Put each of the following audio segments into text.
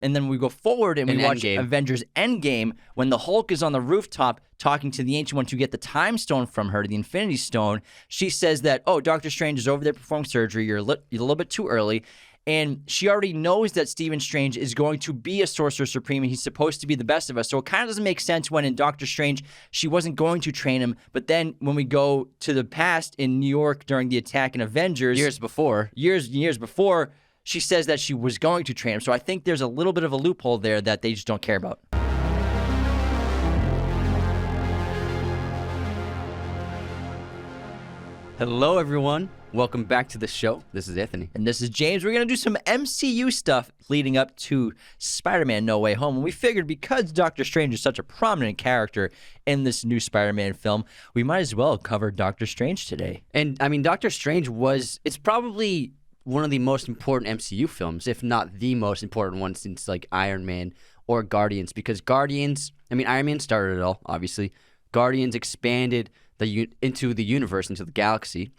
And then we go forward and we watch Endgame. Avengers Endgame when the Hulk is on the rooftop talking to the Ancient One to get the Time Stone from her, the Infinity Stone. She says that, oh, Doctor Strange is over there performing surgery. You're a little bit too early. And she already knows that Stephen Strange is going to be a Sorcerer Supreme and he's supposed to be the best of us. So it kind of doesn't make sense when in Doctor Strange, she wasn't going to train him. But then when we go to the past in New York during the attack in Avengers. Years before, She says that she was going to train him. So I think there's a little bit of a loophole there that they just don't care about. Hello, everyone. Welcome back to the show. This is Anthony. And this is James. We're going to do some MCU stuff leading up to Spider-Man No Way Home. And we figured because Doctor Strange is such a prominent character in this new Spider-Man film, we might as well cover Doctor Strange today. And, I mean, Doctor Strange it's probably one of the most important MCU films, if not the most important one since, like, Iron Man or Guardians. Because Guardians, I mean, Iron Man started it all, obviously. Guardians expanded into the universe, into the galaxy.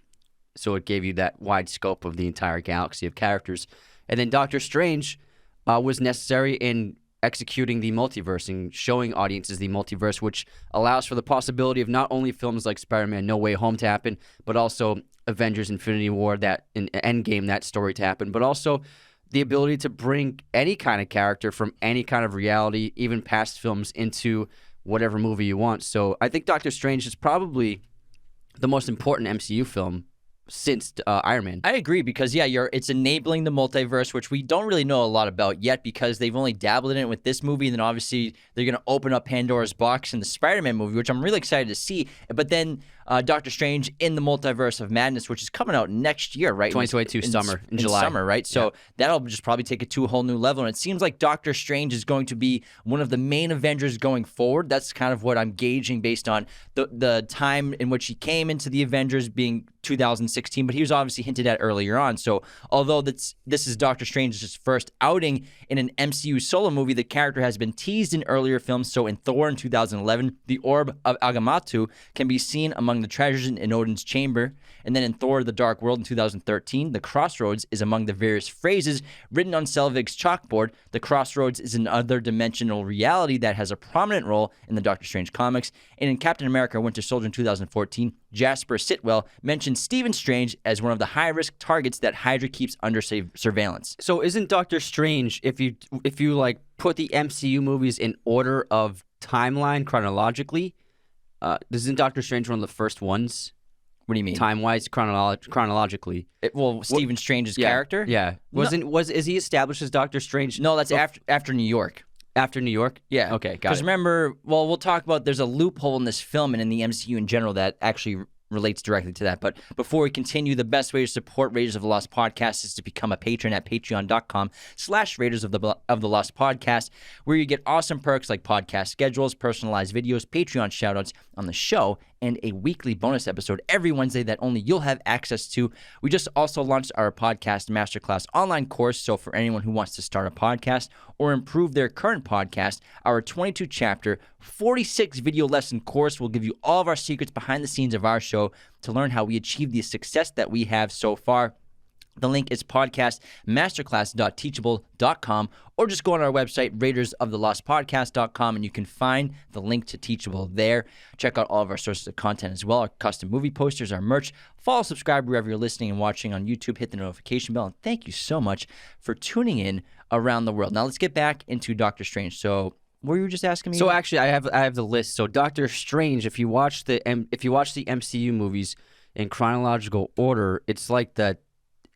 So it gave you that wide scope of the entire galaxy of characters. And then Doctor Strange was necessary in executing the multiverse and showing audiences the multiverse, which allows for the possibility of not only films like Spider-Man No Way Home to happen, but also Avengers Infinity War, that in Endgame, that story to happen, but also the ability to bring any kind of character from any kind of reality, even past films, into whatever movie you want. So I think Doctor Strange is probably the most important MCU film since Iron Man. I agree because, it's enabling the multiverse, which we don't really know a lot about yet because they've only dabbled in it with this movie. And then obviously they're going to open up Pandora's box in the Spider-Man movie, which I'm really excited to see. But then Doctor Strange in the Multiverse of Madness, which is coming out next year, right? 2022 summer, in July. Summer, right? So that'll just probably take it to a whole new level. And it seems like Doctor Strange is going to be one of the main Avengers going forward. That's kind of what I'm gauging based on the time in which he came into the Avengers being 2016, but he was obviously hinted at earlier on. So although this is Doctor Strange's first outing in an MCU solo movie, the character has been teased in earlier films. So in Thor in 2011, the Orb of Agamotto can be seen among the treasures in Odin's chamber. And then in Thor the Dark World in 2013, the Crossroads is among the various phrases written on Selvig's chalkboard. The Crossroads is an other dimensional reality that has a prominent role in the Doctor Strange comics. And in Captain America Winter Soldier in 2014, Jasper Sitwell mentioned Stephen Strange as one of the high-risk targets that Hydra keeps under surveillance. So isn't Doctor Strange, if you like put the MCU movies in order of timeline chronologically, isn't Doctor Strange one of the first ones? What do you mean? Time-wise, chronologically. Stephen Strange's character? Yeah. Is he established as Doctor Strange? No, that's after New York. After New York? Yeah. Okay, got it. Because remember, we'll talk about there's a loophole in this film and in the MCU in general that actually relates directly to that. But before we continue, the best way to support Raiders of the Lost Podcast is to become a patron at patreon.com/Raiders of the Lost Podcast, where you get awesome perks like podcast schedules, personalized videos, Patreon shoutouts on the show, and a weekly bonus episode every Wednesday that only you'll have access to. We just also launched our podcast masterclass online course. So for anyone who wants to start a podcast or improve their current podcast, our 22-chapter, 46-video lesson course will give you all of our secrets behind the scenes of our show to learn how we achieve the success that we have so far. The link is podcastmasterclass.teachable.com, or just go on our website, raidersofTheLostPodcast.com, and you can find the link to Teachable there. Check out all of our sources of content as well, our custom movie posters, our merch. Follow, subscribe wherever you're listening and watching on YouTube. Hit the notification bell, and thank you so much for tuning in around the world. Now let's get back into Doctor Strange. So what were you just asking me? So actually, I have the list. So Doctor Strange, if you watch the MCU movies in chronological order, it's like the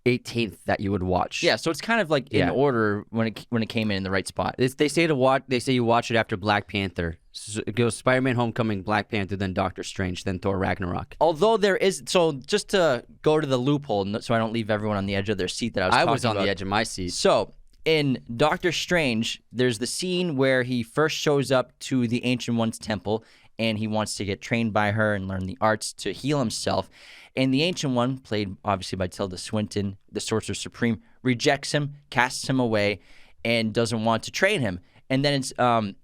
18th that you would watch. Yeah, so it's kind of like in order when it came in the right spot. They say you watch it after Black Panther. So it goes Spider-Man Homecoming, Black Panther, then Doctor Strange, then Thor Ragnarok. Although there is, so just to go to the loophole so I don't leave everyone on the edge of their seat that I was talking about. I was on the edge of my seat. So in Doctor Strange, there's the scene where he first shows up to the Ancient One's temple and he wants to get trained by her and learn the arts to heal himself. And the Ancient One, played obviously by Tilda Swinton, the Sorcerer Supreme, rejects him, casts him away, and doesn't want to train him. And then it's Chiwetel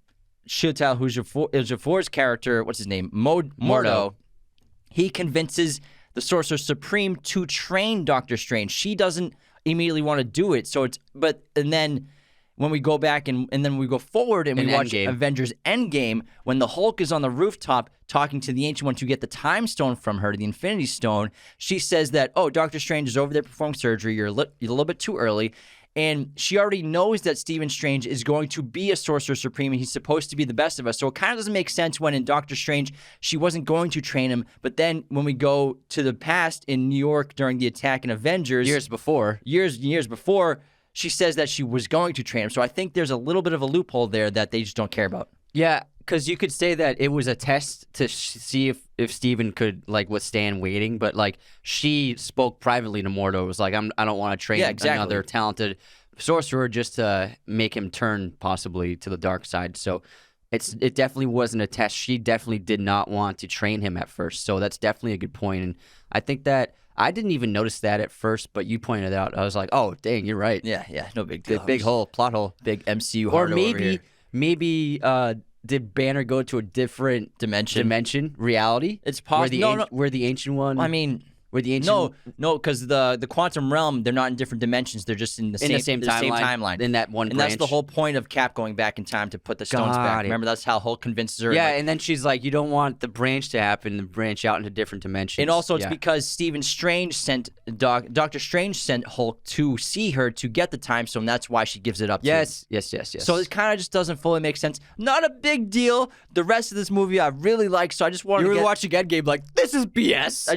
Ejiofor's character, what's his name? Mordo. He convinces the Sorcerer Supreme to train Doctor Strange. She doesn't immediately want to do it. And then when we go back and then we go forward and we watch Endgame. Avengers Endgame, when the Hulk is on the rooftop talking to the Ancient One to get the Time Stone from her, the Infinity Stone, she says that, oh, Doctor Strange is over there performing surgery. You're a little bit too early. And she already knows that Stephen Strange is going to be a Sorcerer Supreme and he's supposed to be the best of us. So it kind of doesn't make sense when in Doctor Strange, she wasn't going to train him. But then when we go to the past in New York during the attack in Avengers. Years before, she says that she was going to train him. So I think there's a little bit of a loophole there that they just don't care about. yeah, because you could say that it was a test to see if Steven could like withstand waiting, but like she spoke privately to Mordo. It was like, I don't want to train another talented sorcerer just to make him turn possibly to the dark side. So it definitely wasn't a test. She definitely did not want to train him at first. So that's definitely a good point. And I think that I didn't even notice that at first, but you pointed it out. I was like, oh, dang, you're right. Yeah, no big deal. Big hole, plot hole. Big MCU Or hard over here. maybe did Banner go to a different Dimension, reality? It's possible. Where the Ancient One. I mean, where the Ancient. No, because the quantum realm, they're not in different dimensions. They're just in the same timeline. In that one and branch. that's the whole point of Cap going back in time to put the stones back. Remember, that's how Hulk convinces her. Yeah, and then she's like, you don't want the branch to happen and branch out into different dimensions. And also, it's because Stephen Strange sent Doctor Strange sent Hulk to see her to get the time stone. That's why she gives it up. Yes. So it kind of just doesn't fully make sense. Not a big deal. The rest of this movie I really like, so I just wanted to get... watching Endgame like, this is BS.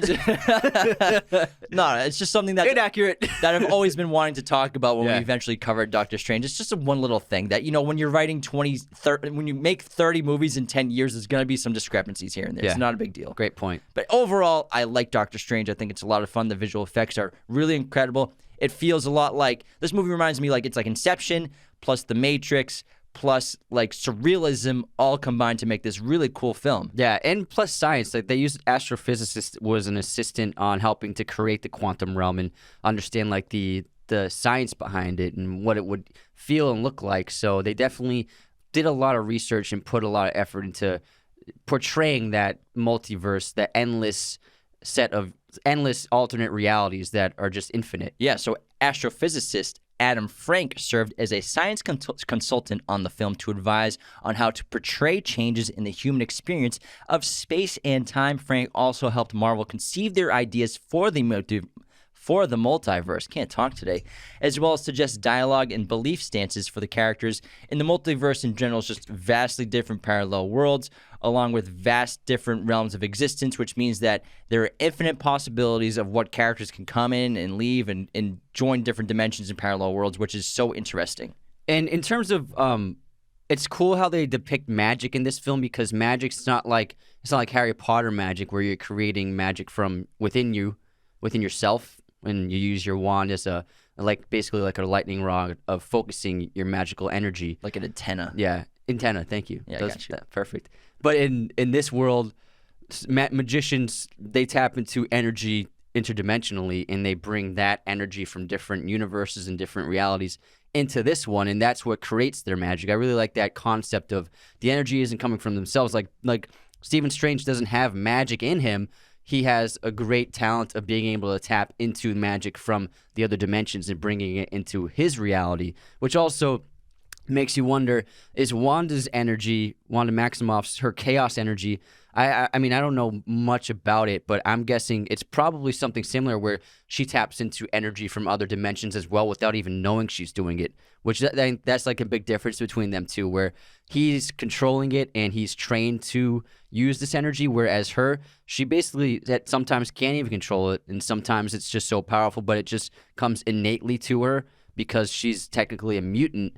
No, it's just something that inaccurate that I've always been wanting to talk about when we eventually covered Doctor Strange. It's just one little thing that, when you're writing 30, when you make 30 movies in 10 years, there's going to be some discrepancies here and there. It's not a big deal. Great point. But overall, I like Doctor Strange. I think it's a lot of fun. The visual effects are really incredible. It feels a lot like, this movie reminds me like it's like Inception plus The Matrix plus like surrealism all combined to make this really cool film. Yeah, and plus science. Like they used astrophysicist was an assistant on helping to create the quantum realm and understand like the science behind it and what it would feel and look like. So they definitely did a lot of research and put a lot of effort into portraying that multiverse, that endless set of endless alternate realities that are just infinite. Yeah, so astrophysicist Adam Frank served as a science consultant on the film to advise on how to portray changes in the human experience of space and time. Frank also helped Marvel conceive their ideas for the multiverse, can't talk today, as well as suggest dialogue and belief stances for the characters. In the multiverse in general is just vastly different parallel worlds, along with vast different realms of existence, which means that there are infinite possibilities of what characters can come in and leave and join different dimensions in parallel worlds, which is so interesting. And in terms of, it's cool how they depict magic in this film because magic's not like Harry Potter magic where you're creating magic from within yourself. When you use your wand as basically like a lightning rod of focusing your magical energy. Like an antenna. Yeah, antenna, thank you. Yeah, I got you. Perfect. But in this world, magicians, they tap into energy interdimensionally, and they bring that energy from different universes and different realities into this one, and that's what creates their magic. I really like that concept of the energy isn't coming from themselves. Like Stephen Strange doesn't have magic in him. He has a great talent of being able to tap into magic from the other dimensions and bringing it into his reality, which also makes you wonder, is Wanda's energy, Wanda Maximoff's, her chaos energy, I mean, I don't know much about it, but I'm guessing it's probably something similar where she taps into energy from other dimensions as well without even knowing she's doing it, which that's like a big difference between them two, where he's controlling it and he's trained to use this energy, whereas she basically sometimes can't even control it, and sometimes it's just so powerful, but it just comes innately to her because she's technically a mutant,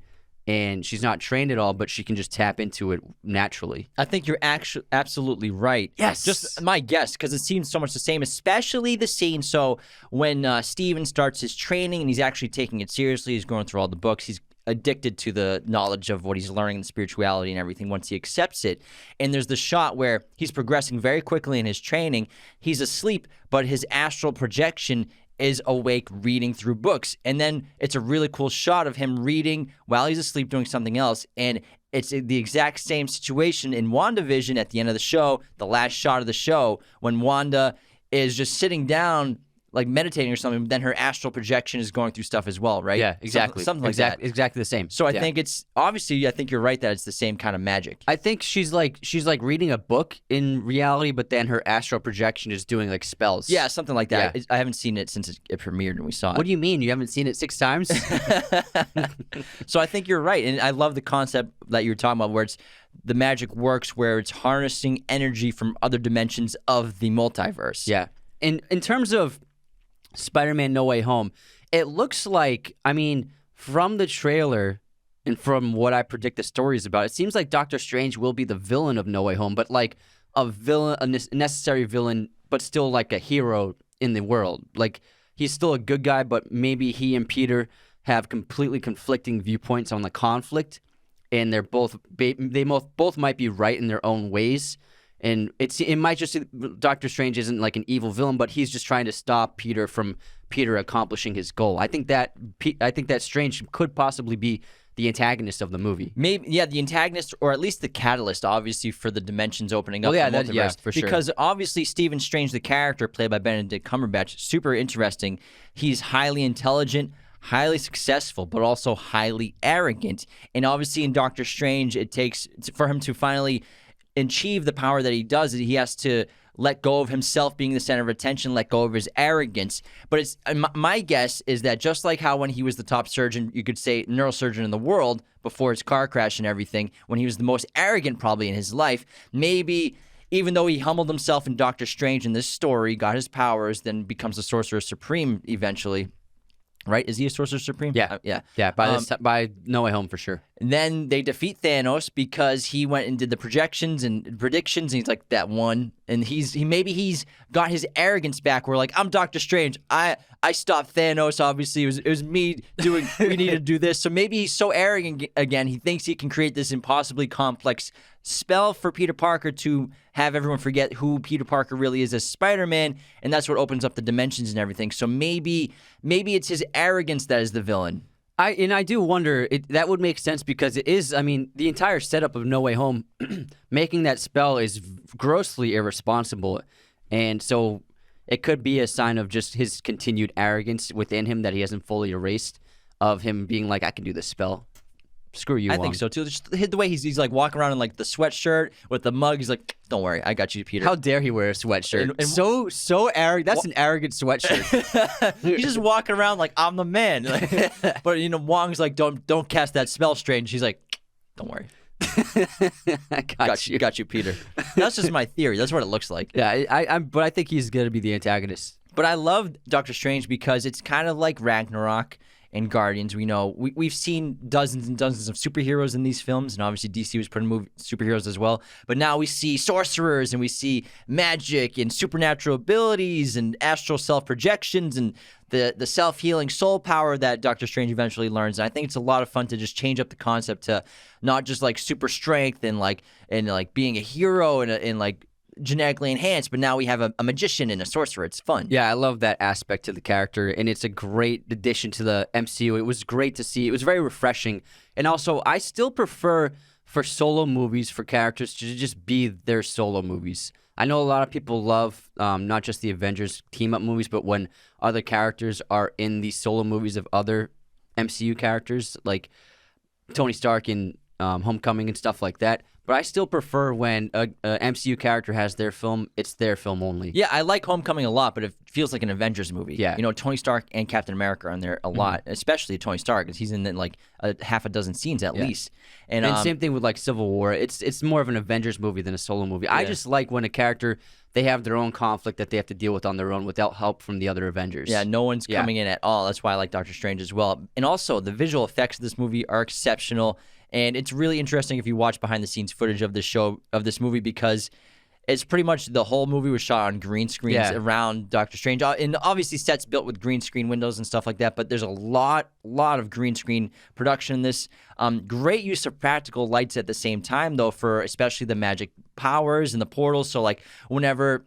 and she's not trained at all, but she can just tap into it naturally. I think you're actually absolutely right. Yes. Just my guess, because it seems so much the same, especially the scene. So when Steven starts his training and he's actually taking it seriously, he's going through all the books, he's addicted to the knowledge of what he's learning, the spirituality and everything once he accepts it. And there's the shot where he's progressing very quickly in his training. He's asleep, but his astral projection is awake reading through books. And then it's a really cool shot of him reading while he's asleep doing something else. And it's the exact same situation in WandaVision at the end of the show, the last shot of the show, when Wanda is just sitting down like meditating or something, but then her astral projection is going through stuff as well, right? Yeah, exactly. Something like that. Exactly the same. So I think it's obviously, I think you're right that it's the same kind of magic. I think she's like reading a book in reality, but then her astral projection is doing like spells. Yeah, something like that. Yeah. I haven't seen it since it premiered and we saw it. What do you mean? You haven't seen it 6 times? So I think you're right, and I love the concept that you're talking about, where it's the magic works, where it's harnessing energy from other dimensions of the multiverse. Yeah. In terms of Spider-Man No Way Home, it looks like, I mean, from the trailer and from what I predict the story is about, it seems like Doctor Strange will be the villain of No Way Home, but like a villain, a necessary villain, but still like a hero in the world. Like, he's still a good guy, but maybe he and Peter have completely conflicting viewpoints on the conflict, and they're both might be right in their own ways. And it might just Doctor Strange isn't like an evil villain, but he's just trying to stop Peter accomplishing his goal. I think that Strange could possibly be the antagonist of the movie. Maybe, yeah, the antagonist, or at least the catalyst, obviously, for the dimensions opening up. Yeah, the multiverse. for sure. Because obviously, Stephen Strange, the character played by Benedict Cumberbatch, super interesting. He's highly intelligent, highly successful, but also highly arrogant. And obviously, in Doctor Strange, it takes for him to finally achieve the power that he does, he has to let go of himself being the center of attention, let go of his arrogance. But it's my guess is that just like how when he was the top surgeon, you could say neurosurgeon in the world before his car crash and everything, when he was the most arrogant probably in his life, maybe even though he humbled himself in Doctor Strange in this story, got his powers, then becomes the Sorcerer Supreme eventually. Right? Is he a Sorcerer Supreme? Yeah. Yeah. By No Way Home for sure. And then they defeat Thanos because he went and did the projections and predictions, and he's like, that one. And he's got his arrogance back. We're like, I'm Doctor Strange. I stopped Thanos. Obviously, it was me doing. We need to do this. So maybe he's so arrogant again. He thinks he can create this impossibly complex spell for Peter Parker to have everyone forget who Peter Parker really is as Spider-Man, and that's what opens up the dimensions and everything. So maybe it's his arrogance that is the villain. I do wonder, that would make sense because it is, I mean, the entire setup of No Way Home, making that spell is grossly irresponsible. And so it could be a sign of just his continued arrogance within him that he hasn't fully erased, of him being like, I can do this spell. Screw you, I think so too. Just the way he's like walking around in like the sweatshirt with the mug. He's like, "Don't worry, I got you, Peter." How dare he wear a sweatshirt? And so arrogant. That's an arrogant sweatshirt. He's just walking around like, "I'm the man." But Wong's like, "Don't cast that spell, Strange." He's like, "Don't worry, I got you. Got you, Peter." That's just my theory. That's what it looks like. Yeah, but I think he's gonna be the antagonist. But I love Doctor Strange because it's kind of like Ragnarok and Guardians. We know we've seen dozens and dozens of superheroes in these films, and obviously DC was putting superheroes as well. But now we see sorcerers, and we see magic and supernatural abilities and astral self-projections and the self-healing soul power that Doctor Strange eventually learns. And I think it's a lot of fun to just change up the concept to not just like super strength and being a hero and like genetically enhanced, but now we have a magician and a sorcerer. It's fun. Yeah, I love that aspect to the character, and it's a great addition to the MCU. It was great to see. It was very refreshing. And also, I still prefer for solo movies for characters to just be their solo movies. I know a lot of people love not just the Avengers team-up movies, but when other characters are in the solo movies of other MCU characters, like Tony Stark in Homecoming and stuff like that. But I still prefer when a MCU character has their film, it's their film only. Yeah, I like Homecoming a lot, but it feels like an Avengers movie. Yeah. Tony Stark and Captain America are in there a lot, especially Tony Stark, because he's in like half a dozen scenes at least. And same thing with like Civil War. It's more of an Avengers movie than a solo movie. I just like when a character, they have their own conflict that they have to deal with on their own without help from the other Avengers. Yeah, no one's coming in at all. That's why I like Doctor Strange as well. And also, the visual effects of this movie are exceptional. And it's really interesting if you watch behind-the-scenes footage of this movie, because it's pretty much the whole movie was shot on green screens around Doctor Strange. And obviously sets built with green screen windows and stuff like that, but there's a lot of green screen production in this. Great use of practical lights at the same time, though, for especially the magic powers and the portals. So, like, whenever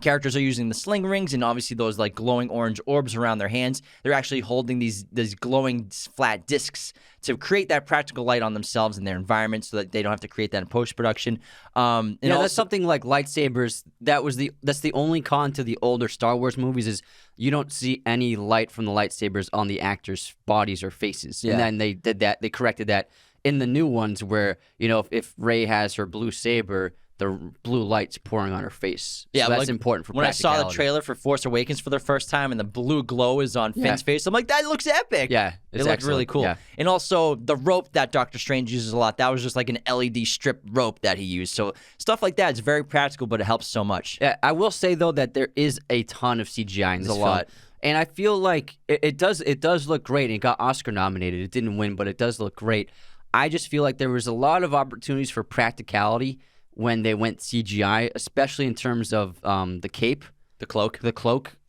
characters are using the sling rings and obviously those like glowing orange orbs around their hands. They're actually holding these glowing flat discs to create that practical light on themselves and their environment so that they don't have to create that in post-production. That's something like lightsabers. That's the only con to the older Star Wars movies is you don't see any light from the lightsabers on the actors' bodies or faces. Yeah. And then they did that. They corrected that in the new ones where, if Rey has her blue saber, the blue light's pouring on her face. Yeah, so that's important for when I saw the practicality. trailer for Force Awakens for the first time and the blue glow is on Finn's face, I'm like, that looks epic. Yeah, it looked really cool. Yeah. And also the rope that Doctor Strange uses a lot, that was just like an LED strip rope that he used. So stuff like that is very practical, but it helps so much. Yeah, I will say though that there is a ton of CGI in this There's a film. lot. And I feel like it does look great. It got Oscar nominated. It didn't win, but it does look great. I just feel like there was a lot of opportunities for practicality when they went CGI, especially in terms of the cape, The cloak.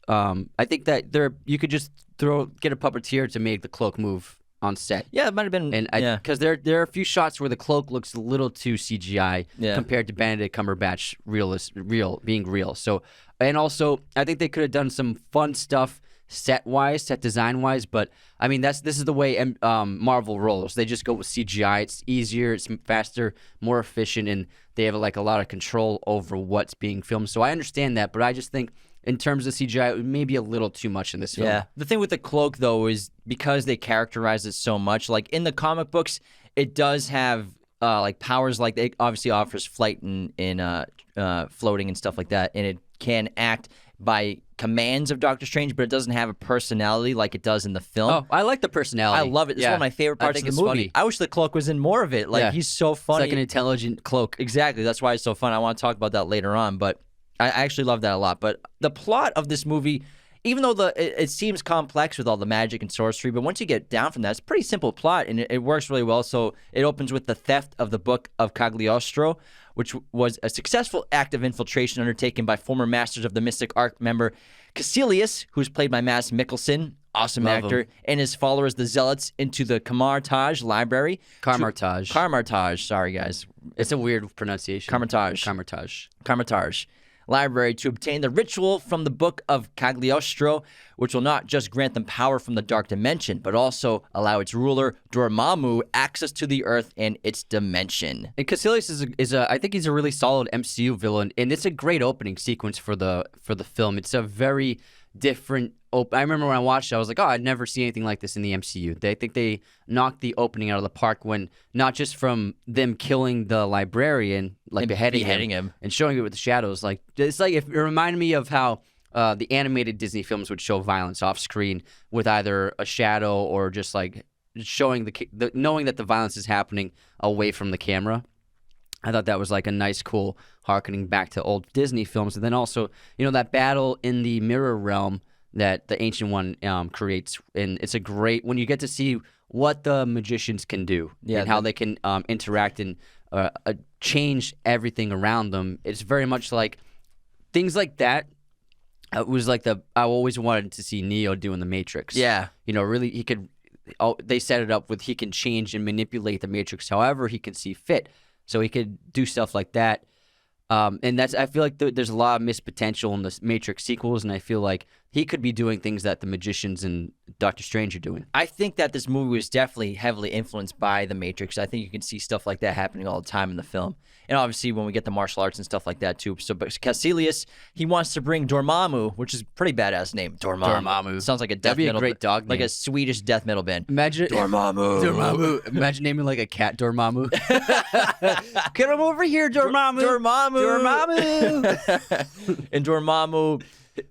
I think that you could just get a puppeteer to make the cloak move on set. Yeah, it might have been. And yeah. because there are a few shots where the cloak looks a little too CGI compared to Benedict Cumberbatch being real. So, and also I think they could have done some fun stuff set design wise. But I mean this is the way Marvel rolls. They just go with CGI. It's easier, it's faster, more efficient, and they have like a lot of control over what's being filmed. So I understand that, but I just think in terms of CGI, it may be a little too much in this film. Yeah. The thing with the cloak, though, is because they characterize it so much, like in the comic books, it does have like powers, like it obviously offers flight and floating and stuff like that, and it can act by commands of Doctor Strange, but it doesn't have a personality like it does in the film. Oh, I like the personality. I love it. It's one of my favorite parts of the movie. Funny. I wish the cloak was in more of it. Like, he's so funny. It's like an intelligent cloak. Exactly. That's why it's so fun. I want to talk about that later on, but I actually love that a lot. But the plot of this movie, even though it seems complex with all the magic and sorcery, but once you get down from that, it's a pretty simple plot, and it works really well. So it opens with the theft of the Book of Cagliostro, which was a successful act of infiltration undertaken by former Masters of the Mystic Arc member Caecilius, who's played by Mads Mikkelsen, awesome actor, and his followers, the Zealots, into the Carmartage Library. Carmartage, sorry guys. It's a weird pronunciation. Carmartage Library to obtain the ritual from the Book of Cagliostro, which will not just grant them power from the Dark Dimension, but also allow its ruler, Dormammu, access to the Earth and its dimension. And Caecilius I think he's a really solid MCU villain, and it's a great opening sequence for the film. It's a very different I remember when I watched it, I was like, oh, I'd never see anything like this in the MCU. I think they knocked the opening out of the park when, not just from them killing the librarian, like beheading him and showing it with the shadows. Like, it's like, it reminded me of how the animated Disney films would show violence off screen with either a shadow or just like showing knowing that the violence is happening away from the camera. I thought that was like a nice, cool harkening back to old Disney films. And then also, that battle in the mirror realm that the Ancient One creates. And it's a great, when you get to see what the magicians can do and how they can interact and change everything around them. It's very much like things like that. It was like I always wanted to see Neo doing the Matrix. Yeah. Really, he could, they set it up with he can change and manipulate the Matrix however he can see fit. So he could do stuff like that. And I feel like there's a lot of missed potential in the Matrix sequels, and I feel like he could be doing things that the magicians and Doctor Strange are doing. I think that this movie was definitely heavily influenced by the Matrix. I think you can see stuff like that happening all the time in the film. And obviously when we get the martial arts and stuff like that too. So, but Caecilius, he wants to bring Dormammu, which is a pretty badass name. Dormammu. Sounds like a death metal. That'd be a great dog name. Like a Swedish death metal band. Imagine Dormammu. Imagine naming like a cat Dormammu. Get him over here, Dormammu. And Dormammu,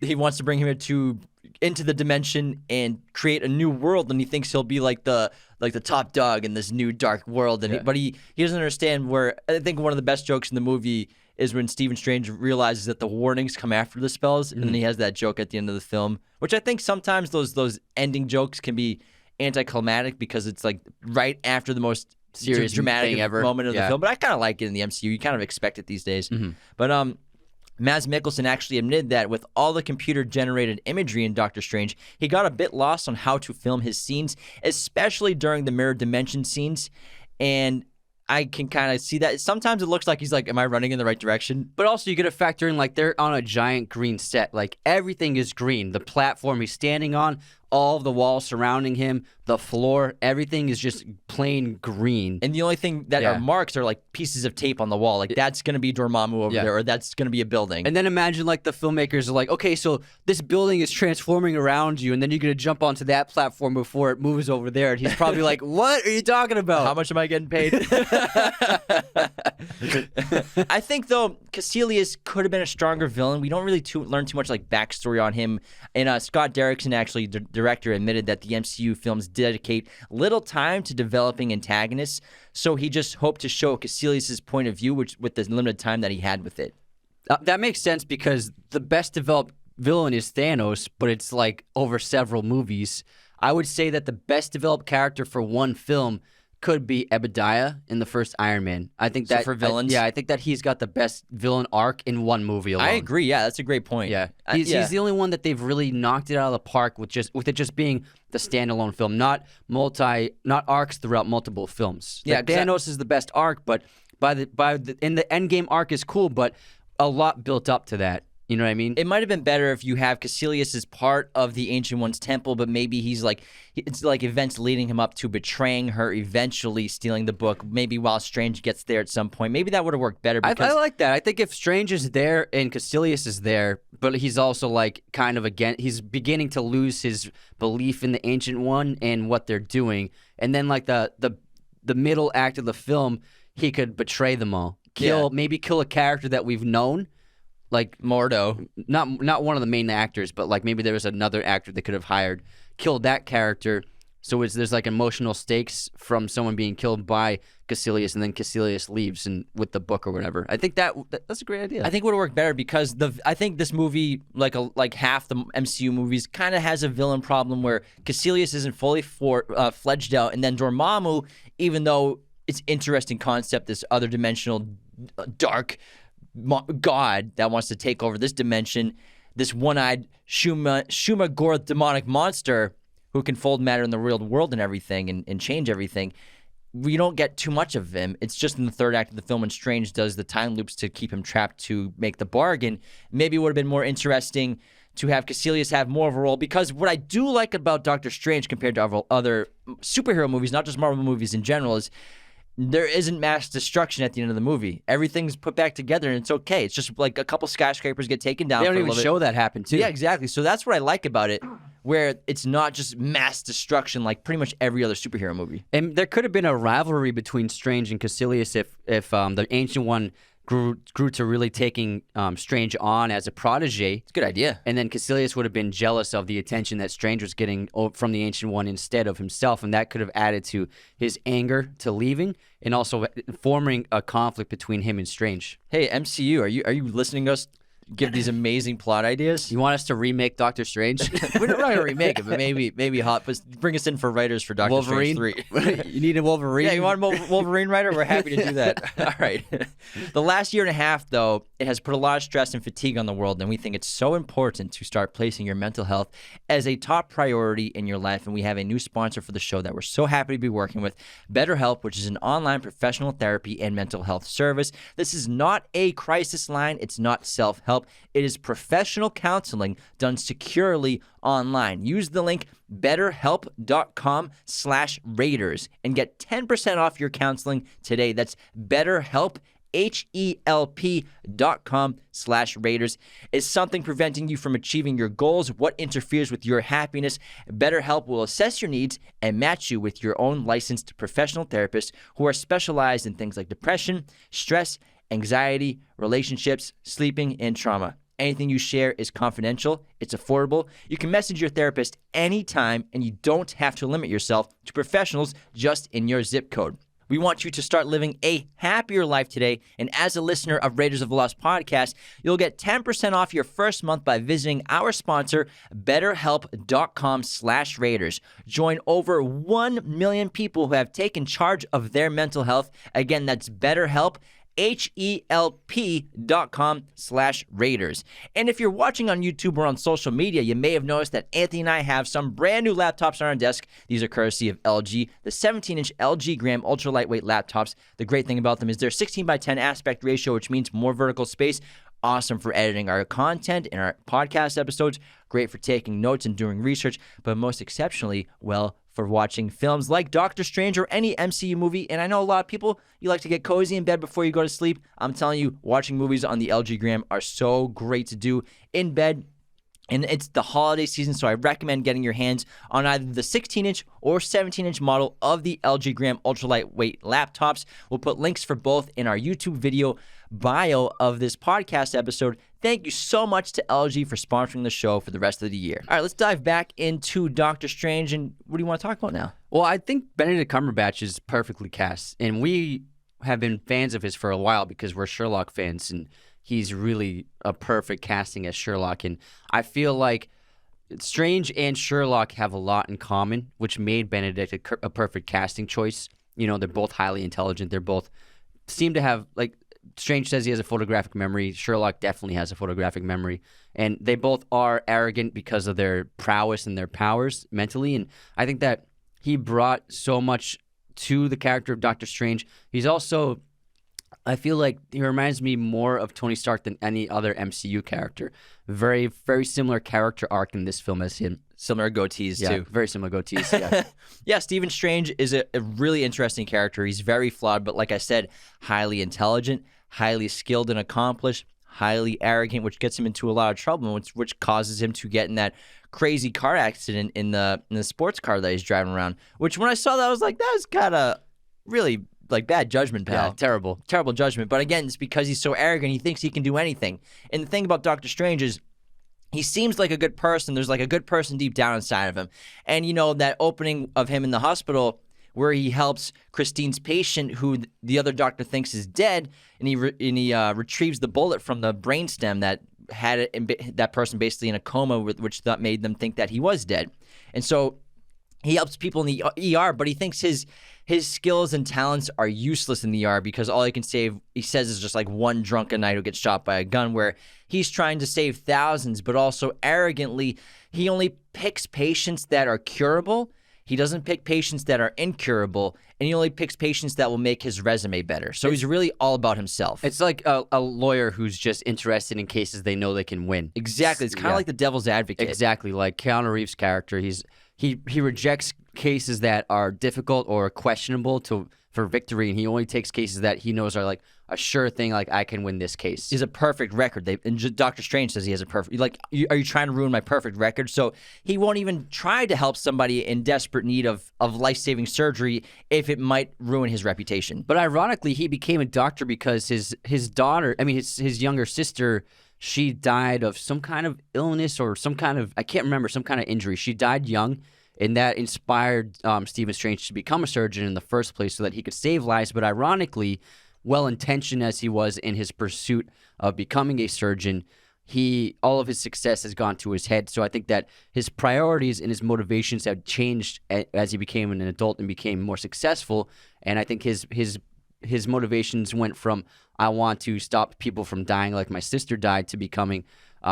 he wants to bring him into the dimension and create a new world, and he thinks he'll be like the top dog in this new dark world. And but he doesn't understand where. I think one of the best jokes in the movie is when Stephen Strange realizes that the warnings come after the spells, and then he has that joke at the end of the film, which I think sometimes those ending jokes can be anticlimactic because it's like right after the most serious dramatic moment of the film. But I kind of like it in the MCU. You kind of expect it these days. But Mads Mikkelsen actually admitted that with all the computer-generated imagery in Doctor Strange, he got a bit lost on how to film his scenes, especially during the mirror dimension scenes. And I can kind of see that. Sometimes it looks like he's like, am I running in the right direction? But also you got to factor in like they're on a giant green set. Like everything is green. The platform he's standing on, all of the walls surrounding him, the floor, everything is just plain green. And the only thing that are marks are like pieces of tape on the wall. Like that's going to be Dormammu over there, or that's going to be a building. And then imagine like the filmmakers are like, okay, so this building is transforming around you, and then you're going to jump onto that platform before it moves over there. And he's probably like, what are you talking about? How much am I getting paid? I think, though, Caecilius could have been a stronger villain. We don't really learn too much like backstory on him. And Scott Derrickson, actually, the director, admitted that the MCU films dedicate little time to developing antagonists, so he just hoped to show Caecilius' point of view with the limited time that he had with it. That makes sense because the best developed villain is Thanos, but it's like over several movies. I would say that the best developed character for one film could be Obadiah in the first Iron Man. I think that for villains, I think that he's got the best villain arc in one movie alone. I agree. Yeah, that's a great point. Yeah, he's the only one that they've really knocked it out of the park with it just being the standalone film, not arcs throughout multiple films. Yeah, Thanos is the best arc, but in the Endgame arc is cool, but a lot built up to that. You know what I mean? It might have been better if you have Caecilius as part of the Ancient One's temple, but maybe it's like events leading him up to betraying her, eventually stealing the book, maybe while Strange gets there at some point. Maybe that would have worked better. I like that. I think if Strange is there and Caecilius is there, but he's also like kind of he's beginning to lose his belief in the Ancient One and what they're doing. And then like the middle act of the film, he could betray them all. Maybe kill a character that we've known. Like Mordo, not one of the main actors, but like maybe there was another actor they could have hired, killed that character. So there's like emotional stakes from someone being killed by Caecilius, and then Caecilius leaves and with the book or whatever. I think that's a great idea. I think it would have worked better because I think this movie, like half the MCU movies, kind of has a villain problem where Caecilius isn't fully fledged out, and then Dormammu, even though it's interesting concept, this other dimensional dark god that wants to take over this dimension, this one-eyed Shumagor demonic monster who can fold matter in the real world and everything and change everything. We don't get too much of him. It's just in the third act of the film when Strange does the time loops to keep him trapped to make the bargain. Maybe it would have been more interesting to have Caecilius have more of a role, because what I do like about Doctor Strange compared to other superhero movies, not just Marvel movies in general, is there isn't mass destruction at the end of the movie. Everything's put back together and it's okay. It's just like a couple skyscrapers get taken down. They don't even show that happen too. Yeah, exactly. So that's what I like about it, where it's not just mass destruction like pretty much every other superhero movie. And there could have been a rivalry between Strange and Caecilius if the Ancient One grew to really taking Strange on as a protege. It's a good idea. And then Caecilius would have been jealous of the attention that Strange was getting from the Ancient One instead of himself, and that could have added to his anger to leaving and also forming a conflict between him and Strange. Hey, MCU, are you listening to us give these amazing plot ideas? You want us to remake Doctor Strange? We're not going to remake it, but maybe bring us in for writers for Doctor Strange 3. You need a Wolverine? Yeah, you want a Wolverine writer? We're happy to do that. All right. The last year and a half, though, it has put a lot of stress and fatigue on the world, and we think it's so important to start placing your mental health as a top priority in your life, and we have a new sponsor for the show that we're so happy to be working with, BetterHelp, which is an online professional therapy and mental health service. This is not a crisis line. It's not self-help. It is professional counseling done securely online. Use the link betterhelp.com/Raiders and get 10% off your counseling today. That's BetterHelp, HELP.com/Raiders. Is something preventing you from achieving your goals? What interferes with your happiness? BetterHelp will assess your needs and match you with your own licensed professional therapists who are specialized in things like depression, stress, anxiety, relationships, sleeping, and trauma. Anything you share is confidential. It's affordable. You can message your therapist anytime, and you don't have to limit yourself to professionals just in your zip code. We want you to start living a happier life today, and as a listener of Raiders of the Lost podcast, you'll get 10% off your first month by visiting our sponsor, betterhelp.com/Raiders. Join over 1 million people who have taken charge of their mental health. Again, that's BetterHelp, HELP.com/Raiders. And if you're watching on YouTube or on social media, you may have noticed that Anthony and I have some brand new laptops on our desk. These are courtesy of LG, the 17-inch LG Gram ultra lightweight laptops. The great thing about them is they're 16:10 aspect ratio, which means more vertical space. Awesome for editing our content and our podcast episodes. Great for taking notes and doing research, but most exceptionally, well, for watching films like Doctor Strange or any MCU movie. And I know a lot of people, you like to get cozy in bed before you go to sleep. I'm telling you, watching movies on the LG Gram are so great to do in bed. And it's the holiday season, so I recommend getting your hands on either the 16-inch or 17-inch model of the LG Gram ultra lightweight laptops. We'll put links for both in our YouTube video bio of this podcast episode. Thank you so much to LG for sponsoring the show for the rest of the year. All right, let's dive back into Doctor Strange. And what do you want to talk about now? Well, I think Benedict Cumberbatch is perfectly cast. And we have been fans of his for a while because we're Sherlock fans. And he's really a perfect casting as Sherlock. And I feel like Strange and Sherlock have a lot in common, which made Benedict a perfect casting choice. You know, they're both highly intelligent. They're both seem to have, like, Strange says he has a photographic memory. Sherlock definitely has a photographic memory. And they both are arrogant because of their prowess and their powers mentally. And I think that he brought so much to the character of Doctor Strange. He's also, I feel like he reminds me more of Tony Stark than any other MCU character. Very, very similar character arc in this film as him. Similar goatees, too. Very similar goatees, yeah. Yeah, Stephen Strange is a really interesting character. He's very flawed, but like I said, highly intelligent, highly skilled and accomplished, highly arrogant, which gets him into a lot of trouble, which causes him to get in that crazy car accident in the sports car that he's driving around, which when I saw that, I was like, that was kind of really like bad judgment, pal. Yeah, terrible judgment. But again, it's because he's so arrogant, he thinks he can do anything. And the thing about Doctor Strange is he seems like a good person. There's like a good person deep down inside of him. And, you know, that opening of him in the hospital where he helps Christine's patient who the other doctor thinks is dead, and he retrieves the bullet from the brainstem that had that person basically in a coma, which that made them think that he was dead. And so he helps people in the ER, but he thinks his skills and talents are useless in the ER because all he can save, he says, is just like one drunken knight who gets shot by a gun, where he's trying to save thousands, but also arrogantly, he only picks patients that are curable. He doesn't pick patients that are incurable, and he only picks patients that will make his resume better. So he's really all about himself. It's like a lawyer who's just interested in cases they know they can win. Exactly. It's kind of like the devil's advocate. Exactly. Like Keanu Reeves' character, he rejects cases that are difficult or questionable for victory, and he only takes cases that he knows are like a sure thing, like I can win this case. He's a perfect record. And Doctor Strange says he has a perfect, like, are you trying to ruin my perfect record? So he won't even try to help somebody in desperate need of life-saving surgery if it might ruin his reputation. But ironically, he became a doctor because his daughter, I mean his younger sister, she died of some kind of illness or some kind of, I can't remember, some kind of injury. She died young. And that inspired Stephen Strange to become a surgeon in the first place so that he could save lives. But ironically, well-intentioned as he was in his pursuit of becoming a surgeon, all of his success has gone to his head. So I think that his priorities and his motivations have changed as he became an adult and became more successful. And I think his motivations went from, I want to stop people from dying like my sister died, to becoming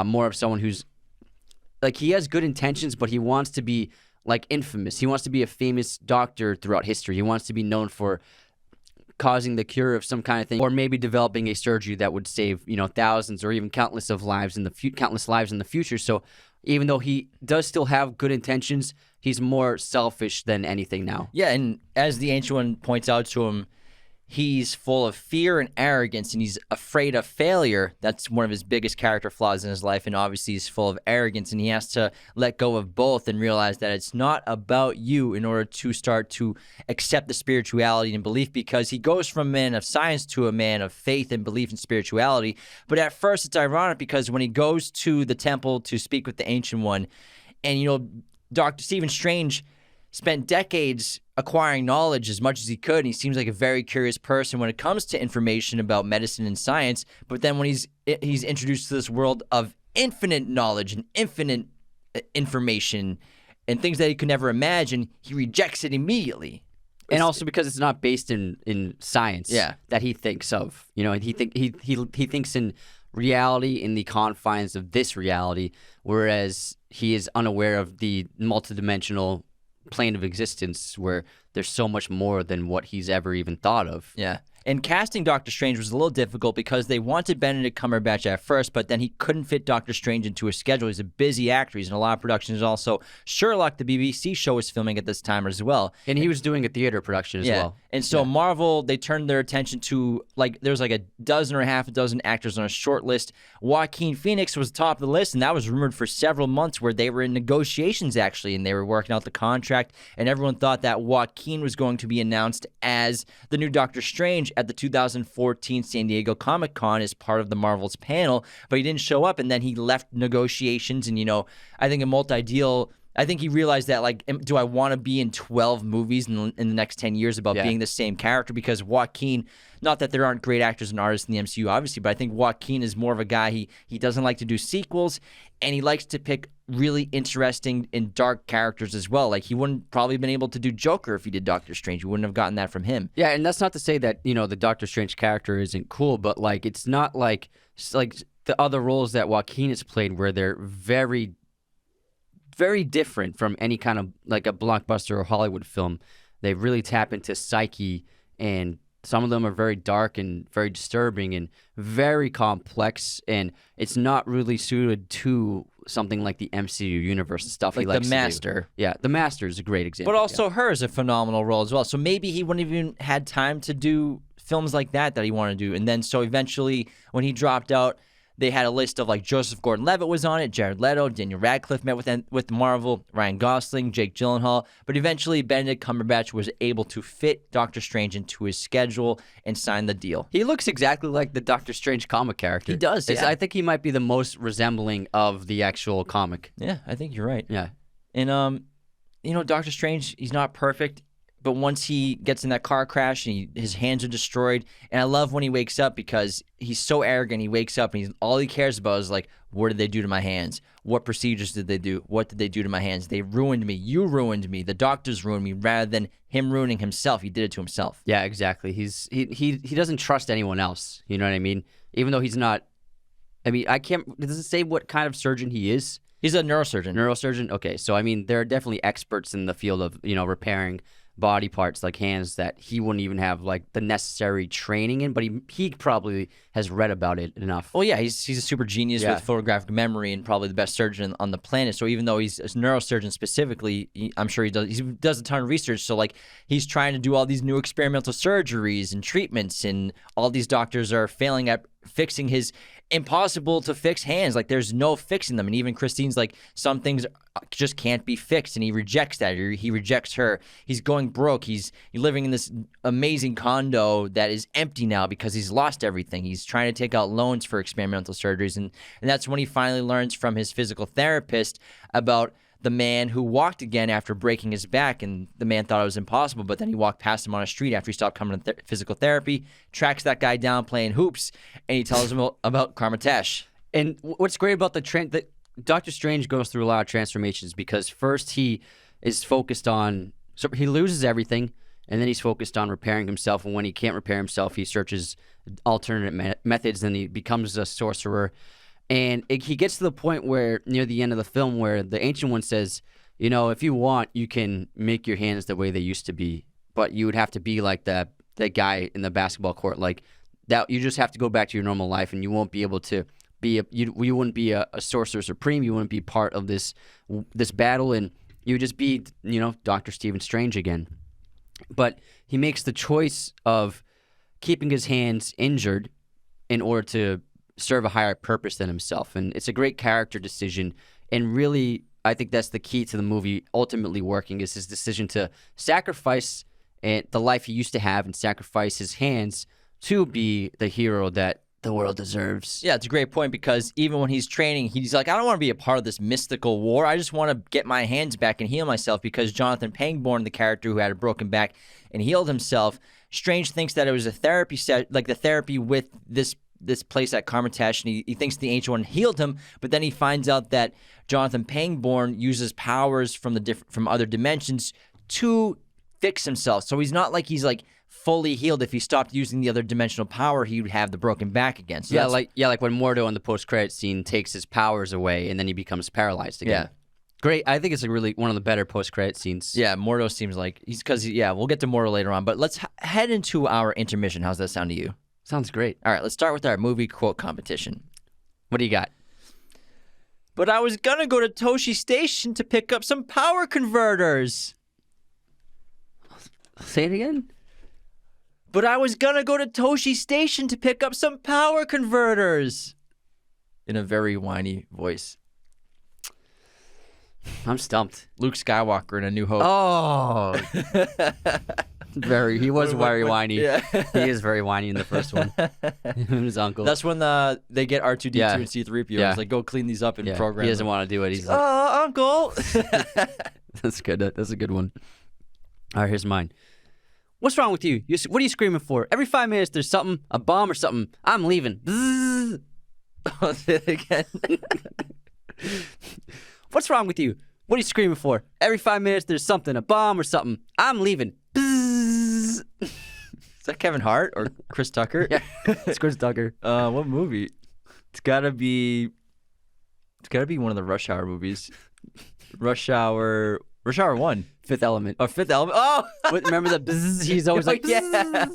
more of someone who's, like, he has good intentions, but he wants to be like infamous. He wants to be a famous doctor throughout history. He wants to be known for causing the cure of some kind of thing, or maybe developing a surgery that would save, thousands or even countless lives in the future. So even though he does still have good intentions, he's more selfish than anything now. Yeah, and as the Ancient One points out to him, he's full of fear and arrogance, and he's afraid of failure. That's one of his biggest character flaws in his life, and obviously he's full of arrogance, and he has to let go of both and realize that it's not about you in order to start to accept the spirituality and belief, because he goes from a man of science to a man of faith and belief and spirituality. But at first it's ironic because when he goes to the temple to speak with the Ancient One, and Dr. Stephen Strange spent decades acquiring knowledge as much as he could, and he seems like a very curious person when it comes to information about medicine and science. But then when he's introduced to this world of infinite knowledge and infinite information and things that he could never imagine, he rejects it immediately. and also because it's not based in science. Yeah. That he thinks of. He thinks in reality in the confines of this reality, whereas he is unaware of the multidimensional plane of existence where there's so much more than what he's ever even thought of. Yeah. And casting Doctor Strange was a little difficult because they wanted Benedict Cumberbatch at first, but then he couldn't fit Doctor Strange into his schedule. He's a busy actor. He's in a lot of productions. Also, Sherlock, the BBC show, was filming at this time as well. And he was doing a theater production as well. And so Marvel, they turned their attention to, there's like a dozen or half a dozen actors on a short list. Joaquin Phoenix was top of the list, and that was rumored for several months where they were in negotiations, actually, and they were working out the contract, and everyone thought that Joaquin was going to be announced as the new Doctor Strange at the 2014 San Diego Comic-Con as part of the Marvel's panel, but he didn't show up, and then he left negotiations, and, I think a multi-deal... I think he realized that, do I want to be in 12 movies in the next 10 years about being the same character? Because Joaquin, not that there aren't great actors and artists in the MCU, obviously, but I think Joaquin is more of a guy, he doesn't like to do sequels, and he likes to pick really interesting and dark characters as well. He wouldn't probably have been able to do Joker if he did Doctor Strange. You wouldn't have gotten that from him. Yeah, and that's not to say that, the Doctor Strange character isn't cool, but, it's not like the other roles that Joaquin has played where they're very different from any kind of a blockbuster or Hollywood film. They really tap into psyche, and some of them are very dark and very disturbing and very complex, and it's not really suited to something like the MCU universe and stuff he likes The Master. to do. Yeah, The Master is a great example. But also her is a phenomenal role as well. So maybe he wouldn't have even had time to do films like that he wanted to do. And then so eventually when he dropped out, they had a list of Joseph Gordon-Levitt was on it, Jared Leto, Daniel Radcliffe met with Marvel, Ryan Gosling, Jake Gyllenhaal, but eventually Benedict Cumberbatch was able to fit Doctor Strange into his schedule and sign the deal. He looks exactly like the Doctor Strange comic character. He does, yeah. I think he might be the most resembling of the actual comic. Yeah, I think you're right. Yeah. And, Doctor Strange, he's not perfect. But once he gets in that car crash and his hands are destroyed, and I love when he wakes up because he's so arrogant. He wakes up and all he cares about is what did they do to my hands? What procedures did they do? What did they do to my hands? They ruined me. You ruined me. The doctors ruined me. Rather than him ruining himself, he did it to himself. Yeah, exactly. He doesn't trust anyone else. You know what I mean? Even though he's not. I mean, it doesn't say what kind of surgeon he is. He's a neurosurgeon. Neurosurgeon. Okay, so I mean, there are definitely experts in the field of repairing body parts like hands that he wouldn't even have the necessary training in, but he probably has read about it enough. Well, yeah, he's a super genius with photographic memory and probably the best surgeon on the planet. So even though he's a neurosurgeon specifically, I'm sure he does a ton of research. So he's trying to do all these new experimental surgeries and treatments, and all these doctors are failing at fixing his impossible to fix hands. There's no fixing them. And even Christine's some things just can't be fixed, and he rejects that. He rejects her. He's going broke. He's living in this amazing condo that is empty now because he's lost everything. He's trying to take out loans for experimental surgeries, and that's when he finally learns from his physical therapist about the man who walked again after breaking his back, and the man thought it was impossible, but then he walked past him on a street after he stopped coming to physical therapy, tracks that guy down playing hoops, and he tells him about Karmatesh. And what's great about the Doctor Strange goes through a lot of transformations, because first he is focused on, so he loses everything, and then he's focused on repairing himself, and when he can't repair himself, he searches alternate methods, and he becomes a sorcerer. And he gets to the point where, near the end of the film, where the Ancient One says, if you want, you can make your hands the way they used to be, but you would have to be like that guy in the basketball court. That you just have to go back to your normal life, and you won't be able to be you wouldn't be a sorcerer supreme. You wouldn't be part of this battle, and you would just be, Dr. Stephen Strange again. But he makes the choice of keeping his hands injured in order to serve a higher purpose than himself, and it's a great character decision. And really, I think that's the key to the movie ultimately working, is his decision to sacrifice the life he used to have and sacrifice his hands to be the hero that the world deserves. Yeah, it's a great point, because even when he's training, he's like, I don't want to be a part of this mystical war. I just want to get my hands back and heal myself, because Jonathan Pangborn, the character who had a broken back and healed himself, Strange thinks that it was a therapy set, the therapy with this place at Karmatesh, and he thinks the Ancient One healed him, but then he finds out that Jonathan Pangborn uses powers from other dimensions to fix himself. So he's not like he's like fully healed. If he stopped using the other dimensional power, he would have the broken back again. So like when Mordo in the post-credit scene takes his powers away and then he becomes paralyzed again. Yeah. Great. I think it's like really one of the better post-credit scenes. Yeah, Mordo seems like we'll get to Mordo later on, but let's head into our intermission. How's that sound to you? Sounds great. All right, let's start with our movie quote competition. What do you got? But I was gonna go to Toshi Station to pick up some power converters. Say it again. But I was gonna go to Toshi Station to pick up some power converters. In a very whiny voice. I'm stumped. Luke Skywalker in A New Hope. Oh. He was very whiny. Yeah. He is very whiny in the first one. His uncle. That's when they get R2-D2 and C-3PO. Yeah. It's like, go clean these up and program He doesn't them. want to do it. He's like, Uncle. That's good. That's a good one. All right, here's mine. What's wrong with you? What are you screaming for? Every 5 minutes there's something, a bomb or something. I'm leaving. I'll say it again. What's wrong with you? What are you screaming for? Every 5 minutes there's something, a bomb or something. I'm leaving. Is that Kevin Hart or Chris Tucker? Yeah, it's Chris Tucker. What movie? It's gotta be one of the Rush Hour movies. Rush Hour 1. Fifth Element. Or Fifth Element. Oh! Remember the bzzz? He's always like, yeah.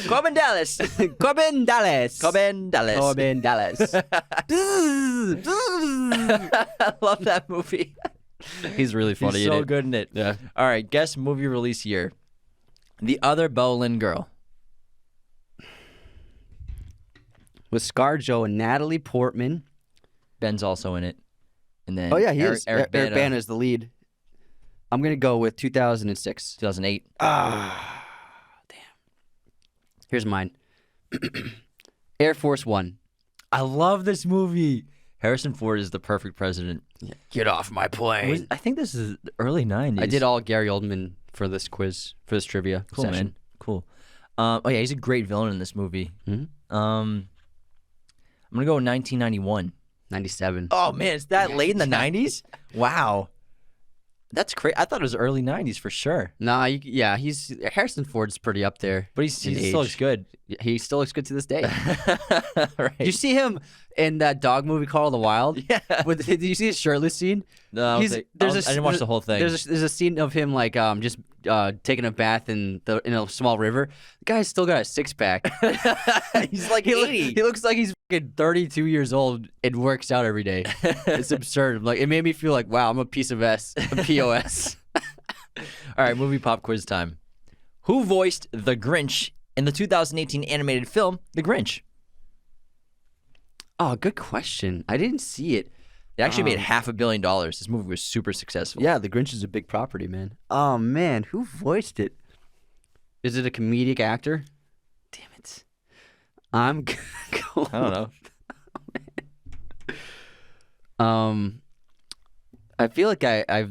Corbin Dallas. Corbin Dallas. Corbin Dallas. Corbin Dallas. I love that movie. He's really funny. He's so good in it. Yeah. All right, guess movie release year. The Other Boleyn Girl. With ScarJo and Natalie Portman. Ben's also in it. And then He is. Eric Bana is the lead. I'm going to go with 2006. 2008. Damn. Here's mine. Air Force One. I love this movie. Harrison Ford is the perfect president. Yeah. Get off my plane. I think this is the early 90s. I did all Gary Oldman for this quiz, for this trivia Cool, session. man. Cool. He's a great villain in this movie. Mm-hmm. I'm going to go 1991. 97. Oh, man, it's that late in the 90s? Wow. That's crazy. I thought it was early 90s for sure. Nah, he's Harrison Ford's pretty up there. But he still looks good. He still looks good to this day. Right. Did you see him in that dog movie called The Wild? Yeah. Did you see his shirtless scene? No, I didn't watch the whole thing. There's a scene of him like just taking a bath in a small river. The guy's still got a six pack. He's like 80. He looks like he's fucking 32 years old and works out every day. It's absurd. Like it made me feel like, wow, I'm a piece of a POS. All right, movie pop quiz time. Who voiced the Grinch in the 2018 animated film The Grinch? Oh, good question. I didn't see it. It actually made $500 million. This movie was super successful. Yeah, The Grinch is a big property, man. Oh, man. Who voiced it? Is it a comedic actor? Damn it. I'm going I don't know. I feel like I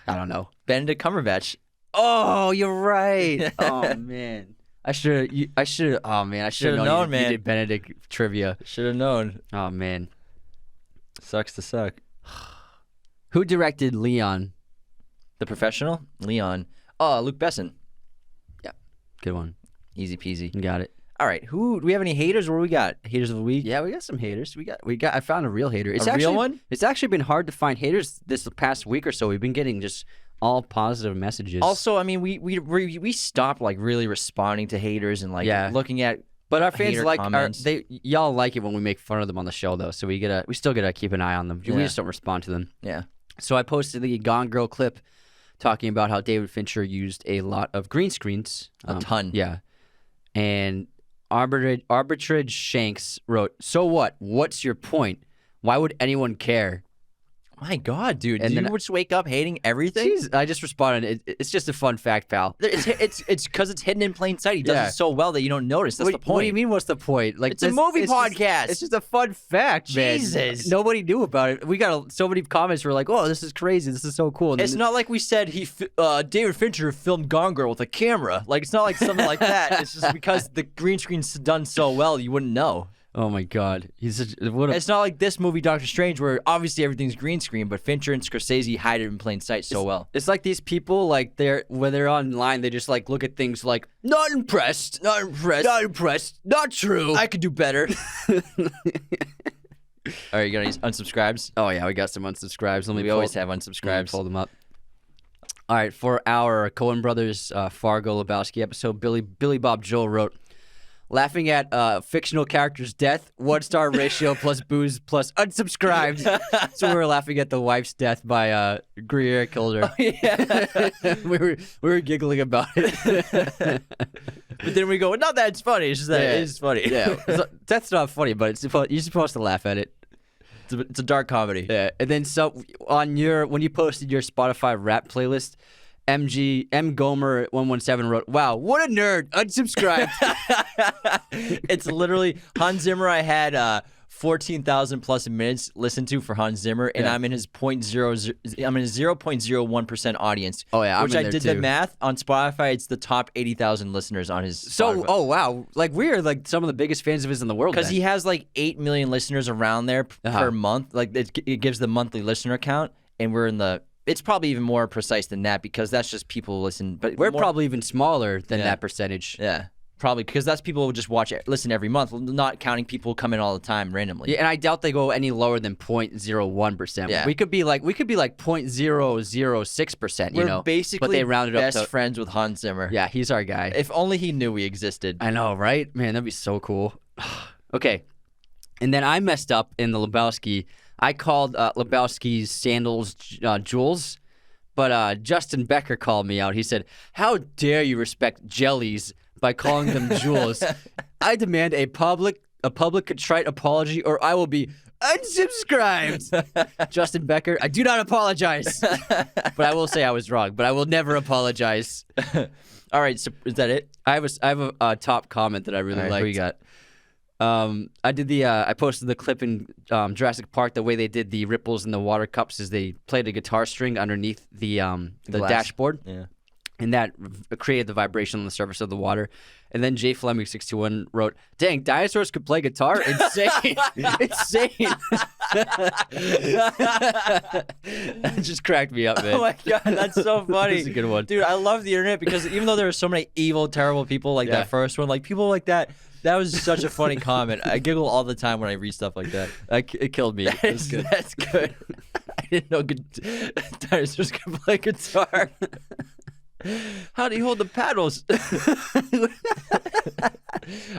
don't know. Benedict Cumberbatch. Oh, you're right. Oh, man. I should have known, man. You did Benedict trivia. Should have known. Oh, man. Sucks to suck. Who directed Leon? The Professional? Leon. Oh, Luke Besson. Yeah. Good one. Easy peasy. You got it. All right. Do we have any haters? What do we got? Haters of the week? Yeah, we got some haters. I found a real hater. It's real one? It's actually been hard to find haters this past week or so. We've been getting just all positive messages. Also, I mean, we stopped like really responding to haters and like looking at. But our fans comments. y'all like it when we make fun of them on the show though. So we still gotta keep an eye on them. We just don't respond to them. Yeah. So I posted the Gone Girl clip talking about how David Fincher used a lot of green screens. A ton. Yeah. And Arbitrage Shanks wrote, "So what? What's your point? Why would anyone care?" My God, dude! And you then just wake up hating everything. Jeez, I just responded. It's just a fun fact, pal. It's because it's hidden in plain sight. He does it so well that you don't notice. That's the point. What do you mean? What's the point? Like it's a movie podcast. It's just a fun fact, man. Jesus, nobody knew about it. We got so many comments. Were like, "Oh, this is crazy. This is so cool." And it's not like we said David Fincher filmed Gone Girl with a camera. Like it's not like something like that. It's just because the green screen's done so well, you wouldn't know. Oh my God, he's such what a It's not like this movie, Doctor Strange, where obviously everything's green screen, but Fincher and Scorsese hide it in plain sight so well. It's like these people, like when they're online, they just like look at things like not impressed, not not true. I could do better. All right, you got any unsubscribes? Oh yeah, we got some unsubscribes. We always have unsubscribes. Pull them up. All right, for our Coen Brothers Fargo Lebowski episode, Billy Bob Joel wrote, laughing at fictional character's death, 1-star ratio plus booze plus unsubscribed. So we were laughing at the wife's death by Greer killed her. Oh, yeah. we were giggling about it. But then we go, not that it's funny. It's just that it is funny. Yeah, that's not funny, but you're supposed to laugh at it. It's a dark comedy. Yeah, and then when you posted your Spotify rap playlist, M Gomer 117 wrote, "Wow, what a nerd! Unsubscribed." It's literally Hans Zimmer. I had 14,000 plus minutes listened to for Hans Zimmer, and I'm in his 0.01% audience. Oh yeah, which I did the math on Spotify. It's the top 80,000 listeners on his. Spotify. Oh wow, like we are like some of the biggest fans of his in the world. Because he has like 8 million listeners around there per month. Like it gives the monthly listener count, and we're in the. It's probably even more precise than that because that's just people who listen. But we're probably even smaller than that percentage. Yeah, probably because that's people who just listen every month, not counting people who come in all the time randomly. Yeah, and I doubt they go any lower than 0.01%. Yeah. We could be like 0.006%. We're basically but they rounded best up to, friends with Hans Zimmer. Yeah, he's our guy. If only he knew we existed. I know, right? Man, that'd be so cool. Okay, and then I messed up in the Lebowski. I called Lebowski's sandals jewels, but Justin Becker called me out. He said, "How dare you respect jellies by calling them jewels? I demand a public contrite apology, or I will be unsubscribed." Justin Becker, I do not apologize, but I will say I was wrong. But I will never apologize. All right, so is that it? I have a top comment that I really liked. Who you got? I posted the clip in Jurassic Park. The way they did the ripples in the water cups is they played a guitar string underneath the dashboard. Yeah. And that created the vibration on the surface of the water. And then Jay Fleming 621 wrote, "Dang, dinosaurs could play guitar? Insane. Insane." That just cracked me up, man. Oh my God, that's so funny. That's a good one. Dude, I love the internet because even though there are so many evil, terrible people like that first one, like people like that, that was such a funny comment. I giggle all the time when I read stuff like that. It killed me. That's good. I didn't know dinosaurs could play guitar. How do you hold the paddles?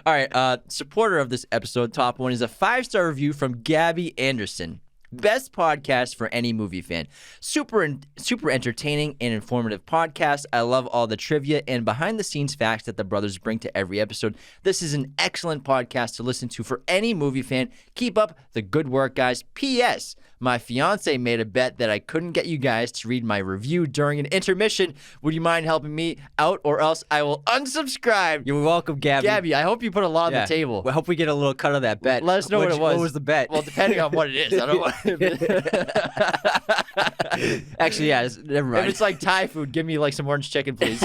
All right, supporter of this episode, top one, is a 5-star review from Gabby Anderson. Best podcast for any movie fan. Super entertaining and informative podcast. I love all the trivia and behind-the-scenes facts that the brothers bring to every episode. This is an excellent podcast to listen to for any movie fan. Keep up the good work, guys. P.S. My fiance made a bet that I couldn't get you guys to read my review during an intermission. Would you mind helping me out, or else I will unsubscribe? You're welcome, Gabby. Gabby, I hope you put a lot on the table. I hope we get a little cut of that bet. Let us know what it was. What was the bet? Well, depending on what it is. I don't know. Actually, yeah, never mind. If it's like Thai food, give me like some orange chicken, please.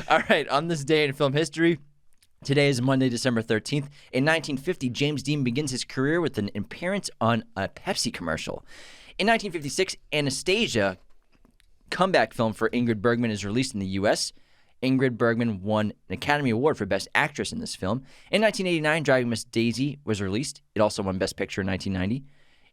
All right, on this day in film history, today is Monday, December 13th. In 1950, James Dean begins his career with an appearance on a Pepsi commercial. In 1956, Anastasia, comeback film for Ingrid Bergman, is released in the U.S. Ingrid Bergman won an Academy Award for Best Actress in this film. In 1989, Driving Miss Daisy was released. It also won Best Picture in 1990.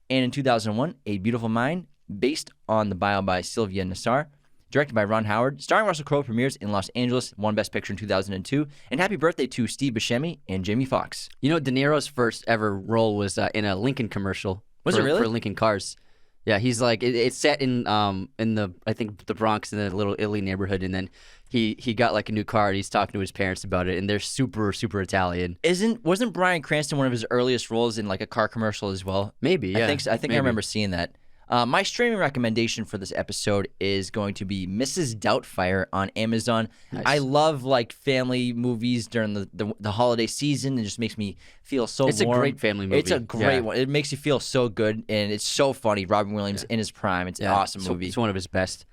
And in 2001, A Beautiful Mind, based on the bio by Sylvia Nassar, directed by Ron Howard, starring Russell Crowe, premieres in Los Angeles, won Best Picture in 2002. And happy birthday to Steve Buscemi and Jamie Foxx. You know, De Niro's first ever role was in a Lincoln commercial. Was it really? For Lincoln Cars. Yeah, he's like, it's set in the, I think, the Bronx, in the Little Italy neighborhood, and then he got like a new car, and he's talking to his parents about it, and they're super, super Italian. Wasn't Bryan Cranston one of his earliest roles in like a car commercial as well? Maybe, yeah. I think I remember seeing that. My streaming recommendation for this episode is going to be Mrs. Doubtfire on Amazon. Nice. I love like family movies during the holiday season. It just makes me feel so It's warm. a great family movie. It's a great one. It makes you feel so good, and it's so funny. Robin Williams in his prime. It's an awesome movie. It's one of his best.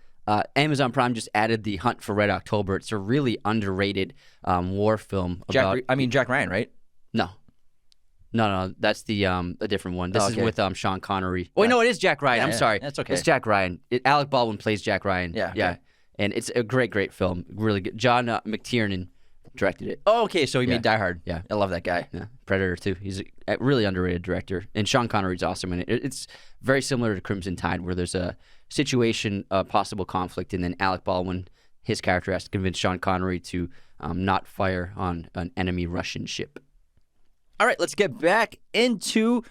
Amazon Prime just added The Hunt for Red October. It's a really underrated war film about... Jack Ryan, right? No. No, that's the a different one. This is okay. with Sean Connery. Oh, no, it is Jack Ryan. I'm sorry. That's okay. It's Jack Ryan. Alec Baldwin plays Jack Ryan. Yeah. Yeah. And it's a great film. Really good. John McTiernan directed it. Oh, okay. So he made Die Hard. Yeah. I love that guy. Yeah. Predator too. He's a really underrated director. And Sean Connery's awesome in it. It's very similar to Crimson Tide, where there's a situation, a possible conflict, and then Alec Baldwin, his character, has to convince Sean Connery to not fire on an enemy Russian ship. All right, let's get back into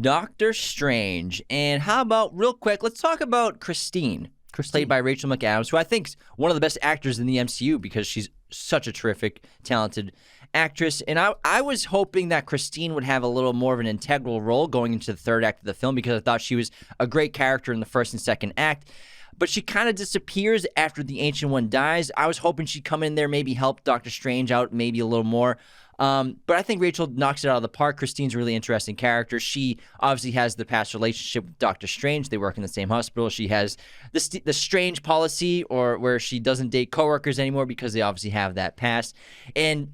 Doctor Strange. And how about, real quick, let's talk about Christine, played by Rachel McAdams, who I think is one of the best actors in the MCU because she's such a terrific, talented actress. And I was hoping that Christine would have a little more of an integral role going into the third act of the film because I thought she was a great character in the first and second act. But she kind of disappears after the Ancient One dies. I was hoping she'd come in there, maybe help Doctor Strange out maybe a little more. But I think Rachel knocks it out of the park. Christine's a really interesting character. She obviously has the past relationship with Doctor Strange. They work in the same hospital. She has the strange policy or where she doesn't date coworkers anymore because they obviously have that past. And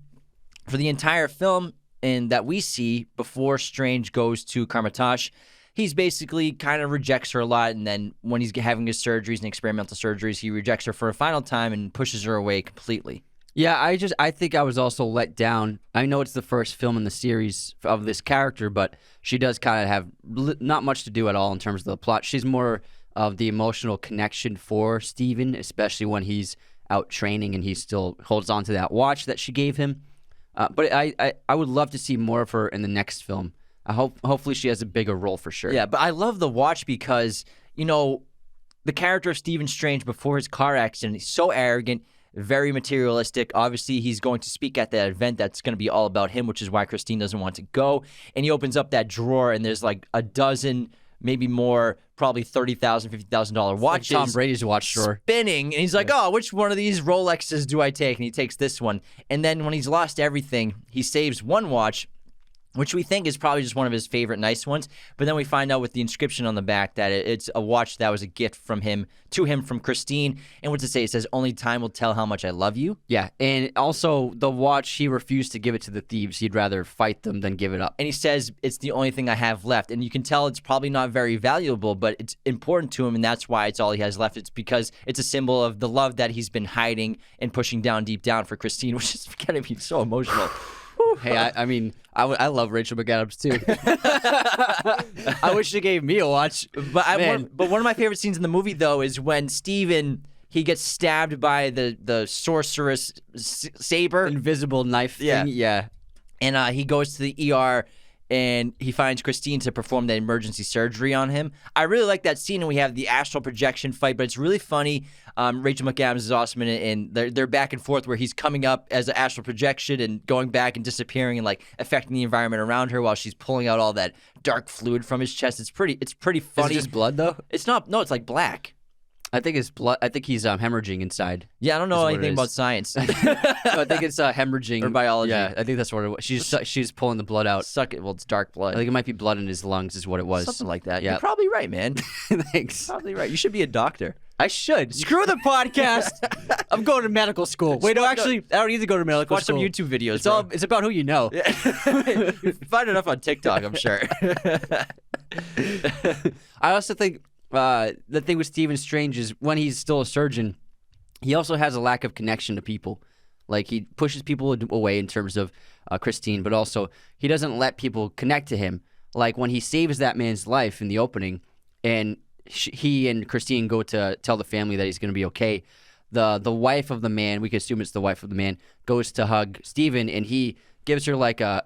for the entire film and that we see before Strange goes to Kamar-Taj, he's basically kind of rejects her a lot, and then when he's having his surgeries and experimental surgeries, he rejects her for a final time and pushes her away completely. Yeah, I think I was also let down. I know it's the first film in the series of this character, but she does kind of have not much to do at all in terms of the plot. She's more of the emotional connection for Steven, especially when he's out training and he still holds on to that watch that she gave him. But I would love to see more of her in the next film. Hopefully she has a bigger role for sure. Yeah, but I love the watch because, the character of Stephen Strange before his car accident, he's so arrogant, very materialistic. Obviously, he's going to speak at that event that's going to be all about him, which is why Christine doesn't want to go. And he opens up that drawer, and there's like a dozen, maybe more, probably $30,000, $50,000 watches. Like Tom Brady's watch drawer. Spinning. And he's like, oh, which one of these Rolexes do I take? And he takes this one. And then when he's lost everything, he saves one watch, which we think is probably just one of his favorite nice ones. But then we find out with the inscription on the back that it's a watch that was a gift from him to him from Christine. And what's it say? It says, only time will tell how much I love you. Yeah, and also the watch, he refused to give it to the thieves. He'd rather fight them than give it up. And he says, it's the only thing I have left. And you can tell it's probably not very valuable, but it's important to him, and that's why it's all he has left. It's because it's a symbol of the love that he's been hiding and pushing down deep down for Christine, which is going to be so emotional. Hey, I love Rachel McAdams too. I wish she gave me a watch. But one of my favorite scenes in the movie, though, is when Steven, he gets stabbed by the sorceress saber. Invisible knife thing. Yeah. And he goes to the ER and he finds Christine to perform the emergency surgery on him. I really like that scene, and we have the astral projection fight, but it's really funny. Rachel McAdams is awesome in it, and they're back and forth where he's coming up as an astral projection and going back and disappearing and like affecting the environment around her while she's pulling out all that dark fluid from his chest. It's pretty funny. Is it just blood though? It's not. No, it's like black. I think it's blood. I think he's hemorrhaging inside. Yeah, I don't know anything about science. No, I think it's hemorrhaging or biology. Yeah, I think that's what it was. She's pulling the blood out. Suck it. Well, it's dark blood. I think it might be blood in his lungs is what it was. Something like that. Yeah. You're probably right, man. Thanks. Probably right. You should be a doctor. I should. Screw the podcast. I'm going to medical school. Wait, no, actually, I don't need to go to medical school. Watch some YouTube videos. It's about who you know. You find enough on TikTok, I'm sure. I also think the thing with Stephen Strange is when he's still a surgeon, he also has a lack of connection to people. Like, he pushes people away in terms of Christine, but also he doesn't let people connect to him. Like, when he saves that man's life in the opening, and he and Christine go to tell the family that he's going to be okay, the wife of the man, we can assume it's the wife of the man, goes to hug Stephen, and he gives her like a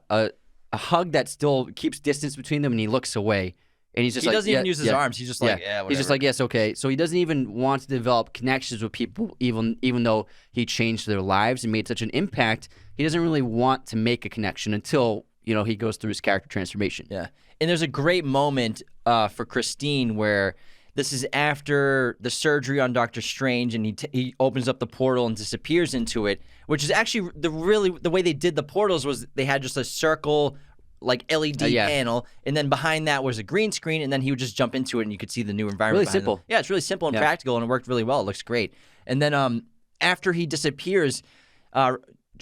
hug that still keeps distance between them, and he looks away. And he's just he doesn't even use his arms. He's just like, yeah, whatever. He's just like, yes, okay. So he doesn't even want to develop connections with people, even though he changed their lives and made such an impact. He doesn't really want to make a connection until, he goes through his character transformation. Yeah. And there's a great moment for Christine where this is after the surgery on Doctor Strange, and he opens up the portal and disappears into it, which is actually the way they did the portals was they had just a circle, like LED panel, and then behind that was a green screen, and then he would just jump into it, and you could see the new environment. Really simple. Yeah, it's really simple and practical, and it worked really well. It looks great. And then after he disappears,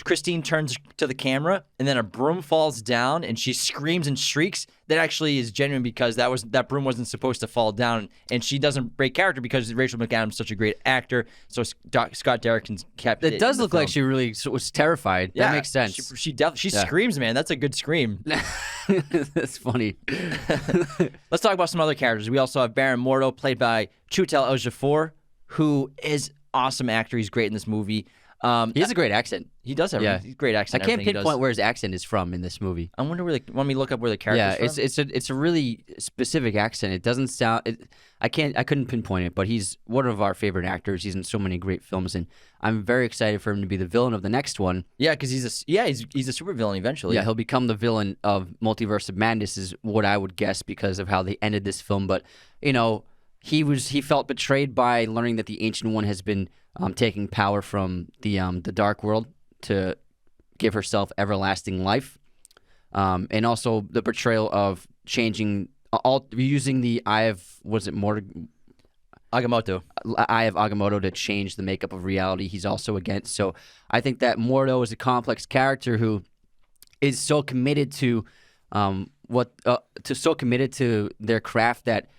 Christine turns to the camera and then a broom falls down and she screams and shrieks, that actually is genuine because that broom wasn't supposed to fall down, and she doesn't break character because Rachel McAdams is such a great actor. So Scott Derrickson kept it. It does look like she really was terrified. Yeah, that makes sense. She screams, man. That's a good scream. That's funny. Let's talk about some other characters. We also have Baron Mordo, played by Chiwetel Ejiofor, who is awesome actor. He's great in this movie. He has a great accent. He does have a great accent. I can't pinpoint where his accent is from in this movie. I wonder where. Want me to look up where the character is from? It's a really specific accent. It doesn't sound. I couldn't pinpoint it, but he's one of our favorite actors. He's in so many great films, and I'm very excited for him to be the villain of the next one. Yeah, because he's a supervillain eventually. Yeah, he'll become the villain of Multiverse of Madness, is what I would guess because of how they ended this film. But he felt betrayed by learning that the Ancient One has been taking power from the Dark World to give herself everlasting life, and also the betrayal of changing using the Eye of Agamotto. Eye of Agamotto to change the makeup of reality. He's also against. So I think that Mordo is a complex character who is so committed to committed to their craft that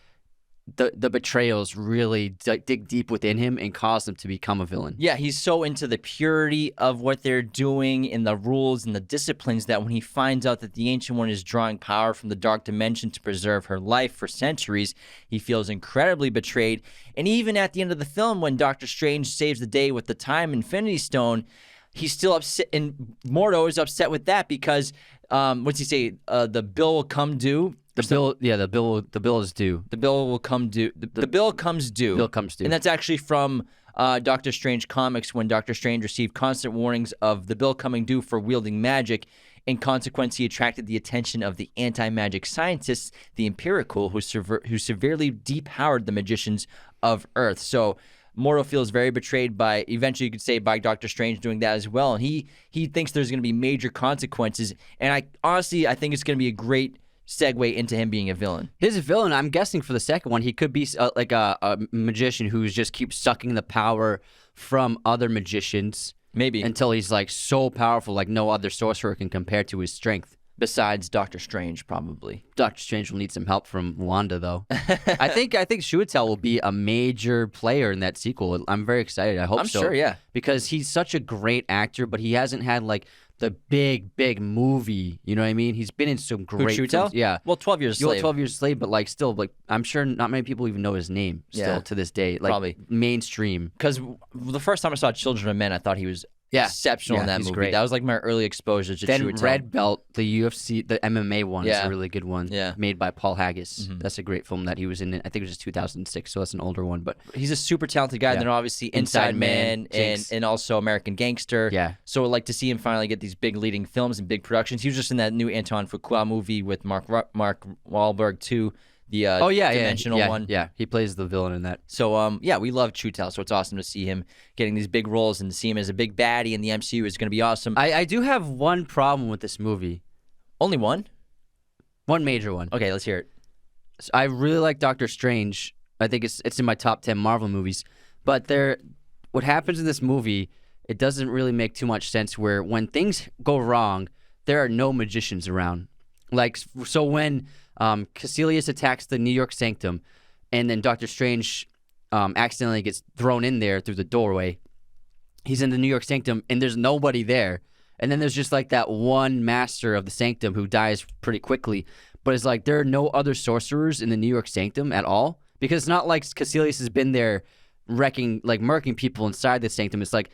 the betrayals really dig deep within him and cause him to become a villain. Yeah, he's so into the purity of what they're doing and the rules and the disciplines that when he finds out that the Ancient One is drawing power from the dark dimension to preserve her life for centuries, he feels incredibly betrayed. And even at the end of the film, when Doctor Strange saves the day with the Time Infinity Stone, he's still upset, and Mordo is upset with that because, what's he say? The bill will come due. The bill is due. The bill will come due. The bill comes due. Bill comes due. And that's actually from Doctor Strange comics, when Doctor Strange received constant warnings of the bill coming due for wielding magic. In consequence, he attracted the attention of the anti-magic scientists, the Empirical, who severely depowered the magicians of Earth. So Mordo feels very betrayed by, eventually you could say, by Doctor Strange doing that as well. And he thinks there's going to be major consequences. And I think it's going to be a great segue into him being a villain. He's a villain. I'm guessing for the second one, he could be like a magician who just keeps sucking the power from other magicians. Maybe. Until he's like so powerful, like no other sorcerer can compare to his strength. Besides Doctor Strange, probably. Doctor Strange will need some help from Wanda, though. I think Chiwetel will be a major player in that sequel. I'm very excited. I hope so. I'm sure, yeah. Because he's such a great actor, but he hasn't had like the big movie. You know what I mean? He's been in some great films. Yeah. Well, 12 Years a Slave. 12 Years a Slave, but like still, like I'm sure not many people even know his name still to this day. Like probably mainstream. Because the first time I saw Children of Men, I thought he was exceptional in that movie. Great. That was like my early exposure to Then Chiwetel. Red Belt, the UFC, the MMA one is a really good one. Yeah. Made by Paul Haggis. That's a great film that he was in. I think it was just 2006, so that's an older one. But he's a super talented guy. And then obviously Inside Man and also American Gangster. Yeah. So I'd like to see him finally get these big leading films and big productions. He was just in that new Antoine Fuqua movie with Mark Wahlberg too. The dimensional one. Yeah, he plays the villain in that. So, we love Chiwetel, so it's awesome to see him getting these big roles, and to see him as a big baddie in the MCU is going to be awesome. I do have one problem with this movie. Only one? One major one. Okay, let's hear it. So I really like Doctor Strange. I think it's in my top 10 Marvel movies. But what happens in this movie, it doesn't really make too much sense, where when things go wrong, there are no magicians around. Like, so when Caecilius attacks the New York Sanctum, and then Doctor Strange accidentally gets thrown in there through the doorway. He's in the New York Sanctum, and there's nobody there. And then there's just like that one master of the Sanctum who dies pretty quickly. But it's like there are no other sorcerers in the New York Sanctum at all, because it's not like Caecilius has been there murking people inside the Sanctum. It's like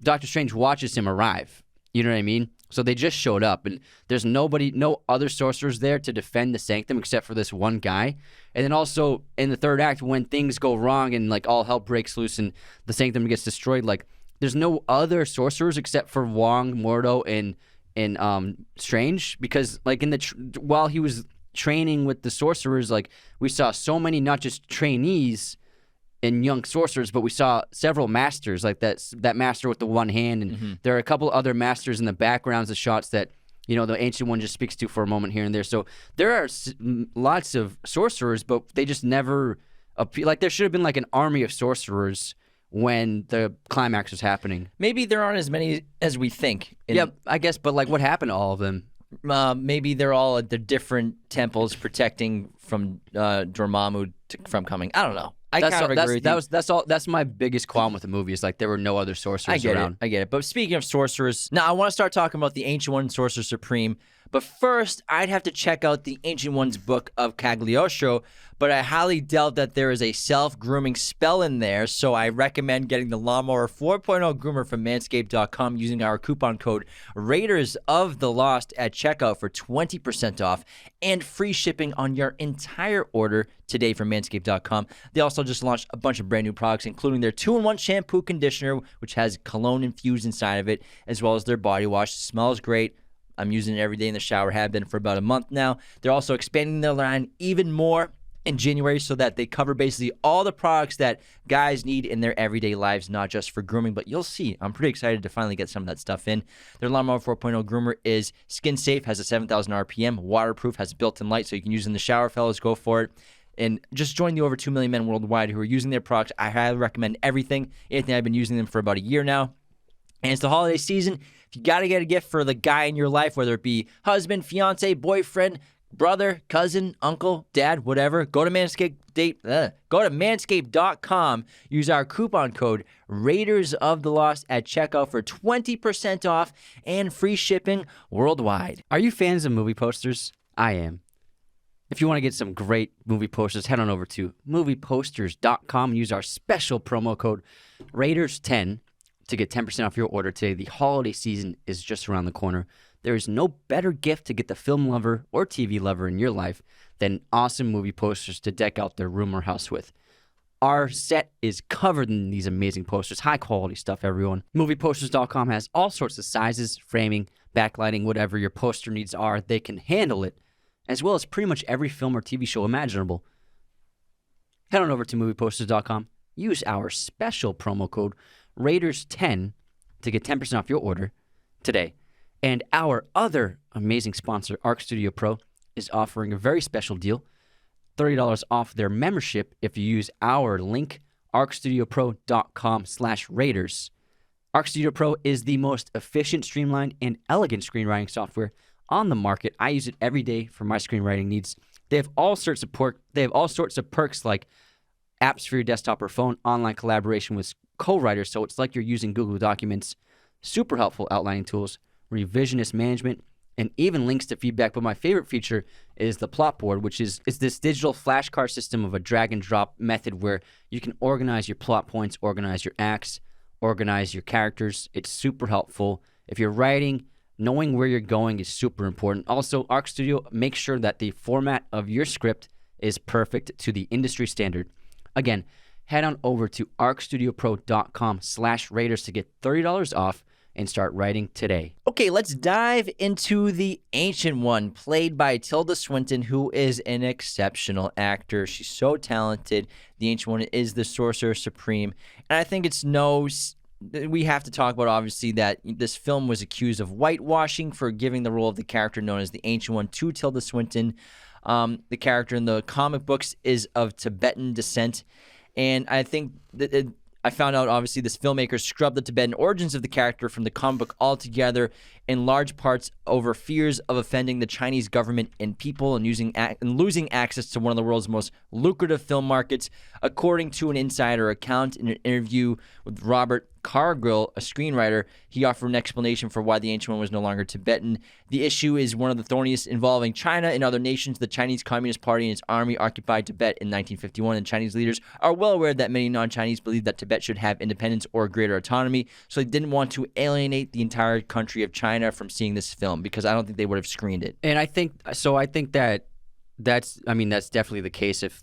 Doctor Strange watches him arrive. You know what I mean? So they just showed up, and there's no other sorcerers there to defend the Sanctum except for this one guy. And then also in the third act, when things go wrong and like all hell breaks loose and the Sanctum gets destroyed, like there's no other sorcerers except for Wong, Mordo, and Strange, because like while he was training with the sorcerers, like we saw so many not just trainees and young sorcerers, but we saw several masters, like that master with the one hand, and there are a couple other masters in the backgrounds of shots that the Ancient One just speaks to for a moment here and there. So there are lots of sorcerers, but they just never appear. Like there should have been like an army of sorcerers when the climax was happening. Maybe there aren't as many as we think. Yeah, I guess, but like what happened to all of them? Maybe they're all at the different temples protecting from Dormammu from coming. I don't know. I kind of agree with you. That's my biggest qualm with the movie is like there were no other sorcerers around. I get it. But speaking of sorcerers, now I want to start talking about the Ancient One, Sorcerer Supreme. But first, I'd have to check out the Ancient One's book of Cagliostro, but I highly doubt that there is a self-grooming spell in there, so I recommend getting the Lawnmower 4.0 groomer from Manscaped.com using our coupon code Raiders of the Lost at checkout for 20% off and free shipping on your entire order today from Manscaped.com. They also just launched a bunch of brand new products, including their 2-in-1 shampoo conditioner, which has cologne infused inside of it, as well as their body wash. It smells great. I'm using it every day in the shower, have been for about a month now. They're also expanding their line even more in January so that they cover basically all the products that guys need in their everyday lives, not just for grooming, but you'll see. I'm pretty excited to finally get some of that stuff in. Their Lawnmower 4.0 groomer is skin safe, has a 7,000 RPM, waterproof, has built-in light, so you can use it in the shower. Fellas, go for it. And just join the over 2 million men worldwide who are using their products. I highly recommend everything. Anthony, I've been using them for about a year now. And it's the holiday season. If you got to get a gift for the guy in your life, whether it be husband, fiance, boyfriend, brother, cousin, uncle, dad, whatever, go to Manscaped.com. Use our coupon code Raiders of the Lost at checkout for 20% off and free shipping worldwide. Are you fans of movie posters? I am. If you want to get some great movie posters, head on over to movieposters.com and use our special promo code Raiders10 to get 10% off your order today. The holiday season is just around the corner. There is no better gift to get the film lover or TV lover in your life than awesome movie posters to deck out their room or house with. Our set is covered in these amazing posters. High quality stuff, everyone. Movieposters.com has all sorts of sizes, framing, backlighting, whatever your poster needs are. They can handle it, as well as pretty much every film or TV show imaginable. Head on over to movieposters.com. Use our special promo code Raiders10 to get 10% off your order today. And our other amazing sponsor, Arc Studio Pro, is offering a very special deal. $30 off their membership if you use our link, arcstudiopro.com/Raiders. Arc Studio Pro is the most efficient, streamlined, and elegant screenwriting software on the market. I use it every day for my screenwriting needs. They have all sorts of perks like apps for your desktop or phone, online collaboration with co-writers, so it's like you're using Google Documents, super helpful outlining tools, revisionist management, and even links to feedback. But my favorite feature is the plot board, which is this digital flashcard system of a drag and drop method where you can organize your plot points, organize your acts, organize your characters. It's super helpful. If you're writing, knowing where you're going is super important. Also, Arc Studio makes sure that the format of your script is perfect to the industry standard. Again, head on over to arcstudiopro.com/Raiders to get $30 off and start writing today. Okay, let's dive into the Ancient One, played by Tilda Swinton, who is an exceptional actor. She's so talented. The Ancient One is the Sorcerer Supreme. And I think we have to talk about, obviously, that this film was accused of whitewashing for giving the role of the character known as the Ancient One to Tilda Swinton. The character in the comic books is of Tibetan descent. And I think that I found out, obviously, this filmmaker scrubbed the Tibetan origins of the character from the comic book altogether, in large parts over fears of offending the Chinese government and people and losing access to one of the world's most lucrative film markets. According to an insider account in an interview with Robert Cargill, a screenwriter, he offered an explanation for why the Ancient One was no longer Tibetan. The issue is one of the thorniest involving China and other nations. The Chinese Communist Party and its army occupied Tibet in 1951, and Chinese leaders are well aware that many non-Chinese believe that Tibet should have independence or greater autonomy, so they didn't want to alienate the entire country of China from seeing this film, because I don't think they would have screened it. And I think that's definitely the case, if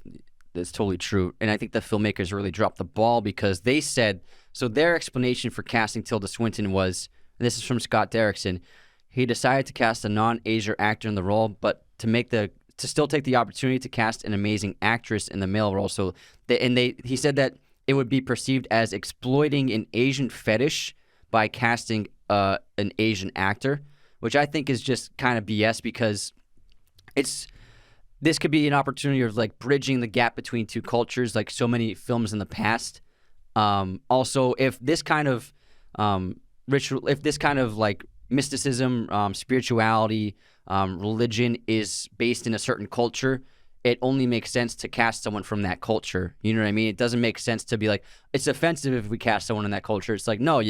that's totally true. And I think the filmmakers really dropped the ball, because they said, so their explanation for casting Tilda Swinton was, and this is from Scott Derrickson, he decided to cast a non-Asian actor in the role, but to still take the opportunity to cast an amazing actress in the male role. So he said that it would be perceived as exploiting an Asian fetish by casting an Asian actor, which I think is just kind of BS, because this could be an opportunity of like bridging the gap between two cultures, like so many films in the past Also, if this kind of ritual, if this kind of like mysticism, spirituality, religion is based in a certain culture, it only makes sense to cast someone from that culture. You know what I mean? It doesn't make sense to be like, it's offensive if we cast someone in that culture. It's like, no,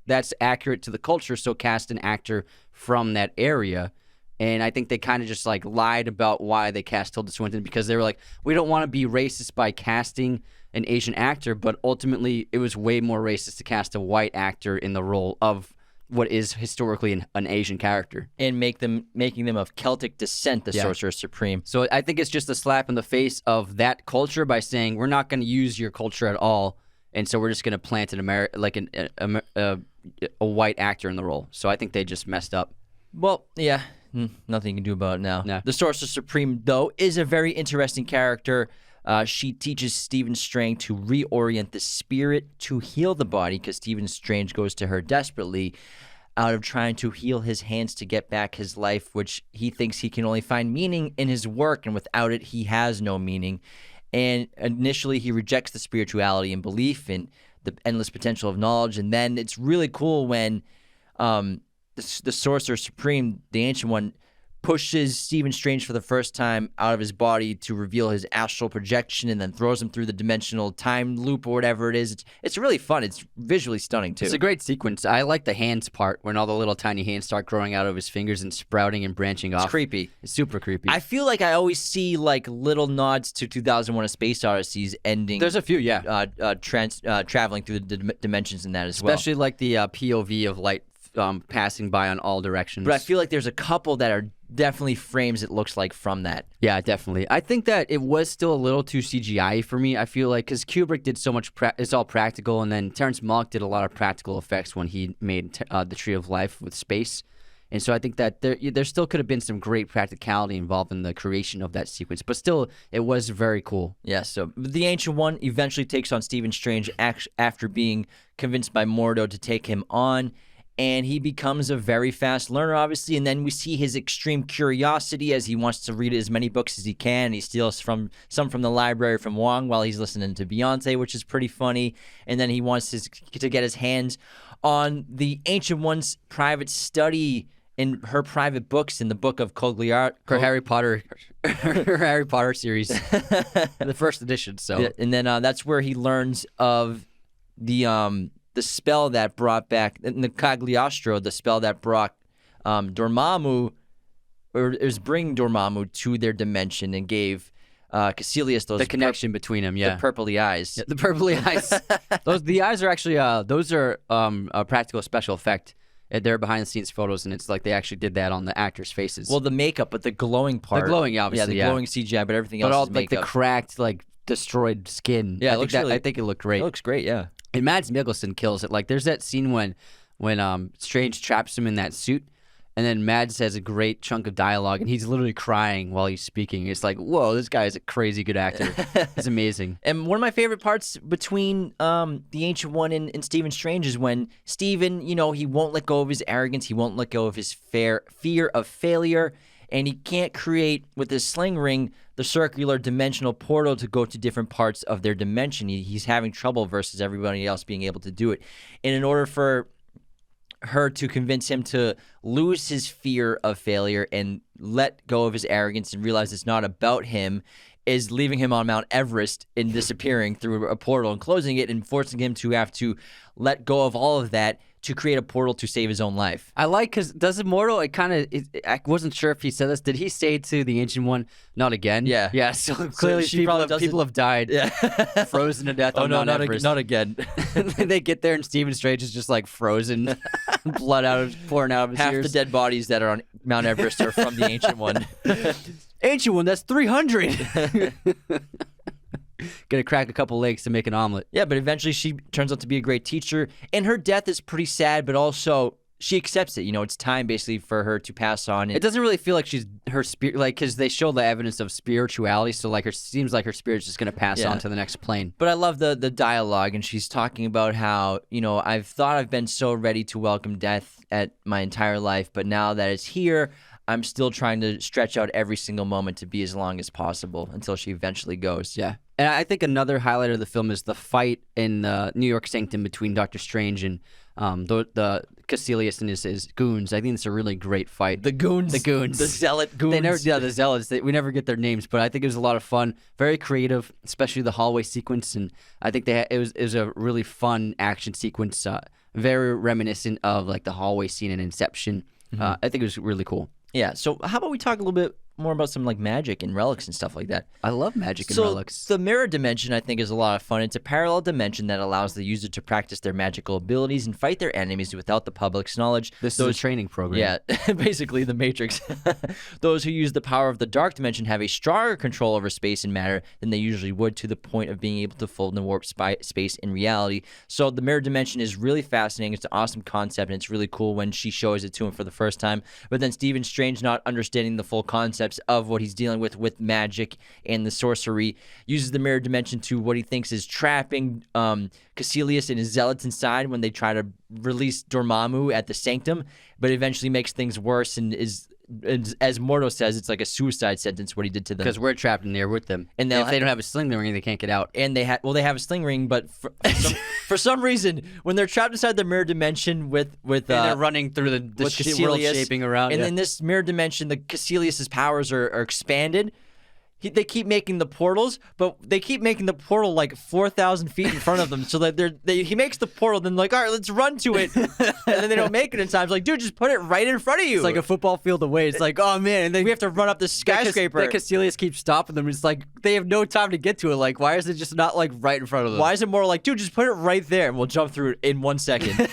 that's accurate to the culture, so cast an actor from that area. And I think they kind of just like lied about why they cast Tilda Swinton, because they were like, we don't want to be racist by casting an Asian actor, but ultimately it was way more racist to cast a white actor in the role of what is historically an Asian character. And making them of Celtic descent, the Sorcerer Supreme. So I think it's just a slap in the face of that culture by saying, we're not going to use your culture at all, and so we're just going to plant a white actor in the role. So I think they just messed up. Well, yeah, nothing you can do about it now. No. The Sorcerer Supreme, though, is a very interesting character. She teaches Stephen Strange to reorient the spirit to heal the body, because Stephen Strange goes to her desperately out of trying to heal his hands to get back his life, which he thinks he can only find meaning in his work, and without it, he has no meaning. And initially, he rejects the spirituality and belief in the endless potential of knowledge, and then it's really cool when the Sorcerer Supreme, the Ancient One, pushes Stephen Strange for the first time out of his body to reveal his astral projection, and then throws him through the dimensional time loop or whatever it is. It's really fun. It's visually stunning, too. It's a great sequence. I like the hands part, when all the little tiny hands start growing out of his fingers and sprouting and branching off. It's creepy. It's super creepy. I feel like I always see like little nods to 2001: A Space Odyssey's ending. There's a few, yeah. Traveling through the dimensions in that as well. Especially like the POV of light passing by on all directions. But I feel like there's a couple that are definitely frames, it looks like, from that. Yeah, definitely. I think that it was still a little too CGI for me. I feel like, because Kubrick did so much, it's all practical, and then Terrence Malick did a lot of practical effects when he made the Tree of Life with space. And so I think that there still could have been some great practicality involved in the creation of that sequence. But still, it was very cool. Yeah, so the Ancient One eventually takes on Stephen Strange after being convinced by Mordo to take him on. And he becomes a very fast learner, obviously. And then we see his extreme curiosity as he wants to read as many books as he can. He steals some from the library from Wong while he's listening to Beyonce, which is pretty funny. And then he wants to get his hands on the Ancient One's private study in her private books in the book of Cogliar. Her Harry Potter series, the first edition. So, yeah, and then that's where he learns of the spell that brought back in the Cagliostro, the spell that brought Dormammu, or it was bringing Dormammu to their dimension and gave Caecilius those the connection between them, yeah, the purpley eyes. Yeah, the purpley eyes. The eyes are actually those are a practical special effect. They're behind the scenes photos, and it's like they actually did that on the actors' faces. Well, the makeup, but the glowing part, the glowing, obviously, yeah, the glowing CGI, but everything else, all is makeup. like the cracked, like destroyed skin. Yeah, I think it looked great. It looks great, yeah. And Mads Mikkelsen kills it. Like, there's that scene when Strange traps him in that suit, and then Mads has a great chunk of dialogue, and he's literally crying while he's speaking. It's like, whoa, this guy is a crazy good actor. It's amazing. And one of my favorite parts between the Ancient One and Stephen Strange is when Stephen, he won't let go of his arrogance. He won't let go of his fear of failure. And he can't create, with his sling ring, the circular dimensional portal to go to different parts of their dimension. He's having trouble versus everybody else being able to do it. And in order for her to convince him to lose his fear of failure and let go of his arrogance and realize it's not about him, is leaving him on Mount Everest and disappearing through a portal and closing it and forcing him to have to let go of all of that to create a portal to save his own life. I like, because does Immortal, I wasn't sure if he said this. Did he say to the Ancient One, not again? Yeah. Yeah, so clearly people have died, frozen to death on Mount Everest. Not again. They get there and Stephen Strange is just like frozen, blood pouring out of his ears. Half the dead bodies that are on Mount Everest are from the Ancient One. Ancient One, that's 300. Gonna crack a couple legs to make an omelet. Yeah, but eventually she turns out to be a great teacher, and her death is pretty sad, but also she accepts it. It's time basically for her to pass on. It doesn't really feel like she's her spirit, like, because they show the evidence of spirituality, so like seems like her spirit's just gonna pass on to the next plane. But I love the dialogue, and she's talking about how I've thought I've been so ready to welcome death at my entire life, but now that it's here, I'm still trying to stretch out every single moment to be as long as possible until she eventually goes. Yeah. And I think another highlight of the film is the fight in the New York Sanctum between Doctor Strange and the Caecilius and his goons. I think it's a really great fight. The goons. The Zealot goons. The zealots. We never get their names, but I think it was a lot of fun. Very creative, especially the hallway sequence. And I think it was a really fun action sequence, very reminiscent of like the hallway scene in Inception. I think it was really cool. Yeah, so how about we talk a little bit more about some like magic and relics and stuff like that. I love magic and relics. The mirror dimension, I think, is a lot of fun. It's a parallel dimension that allows the user to practice their magical abilities and fight their enemies without the public's knowledge. This is a training program. Yeah, basically the Matrix. Those who use the power of the dark dimension have a stronger control over space and matter than they usually would, to the point of being able to fold and warp space in reality. So the mirror dimension is really fascinating. It's an awesome concept, and it's really cool when she shows it to him for the first time. But then Stephen Strange, not understanding the full concepts of what he's dealing with magic and the sorcery, uses the mirror dimension to what he thinks is trapping Caecilius and his zealots inside when they try to release Dormammu at the Sanctum, but eventually makes things worse and is, as Mordo says, it's like a suicide sentence what he did to them. Because we're trapped in there with them. And if they don't have a sling ring, they can't get out. And they have a sling ring, but for some reason, when they're trapped inside the mirror dimension with and they're running through the world shaping around. And in this mirror dimension, the Caecilius's powers are expanded. They keep making the portals, but they keep making the portal like 4,000 feet in front of them. So that he makes the portal, then like, all right, let's run to it. And then they don't make it in time. It's like, dude, just put it right in front of you. It's like a football field away. It's like, oh man, and then we have to run up this skyscraper. The Caecilius keeps stopping them. It's like they have no time to get to it. Like, why is it just not like right in front of them? Why is it more like, dude, just put it right there and we'll jump through it in 1 second.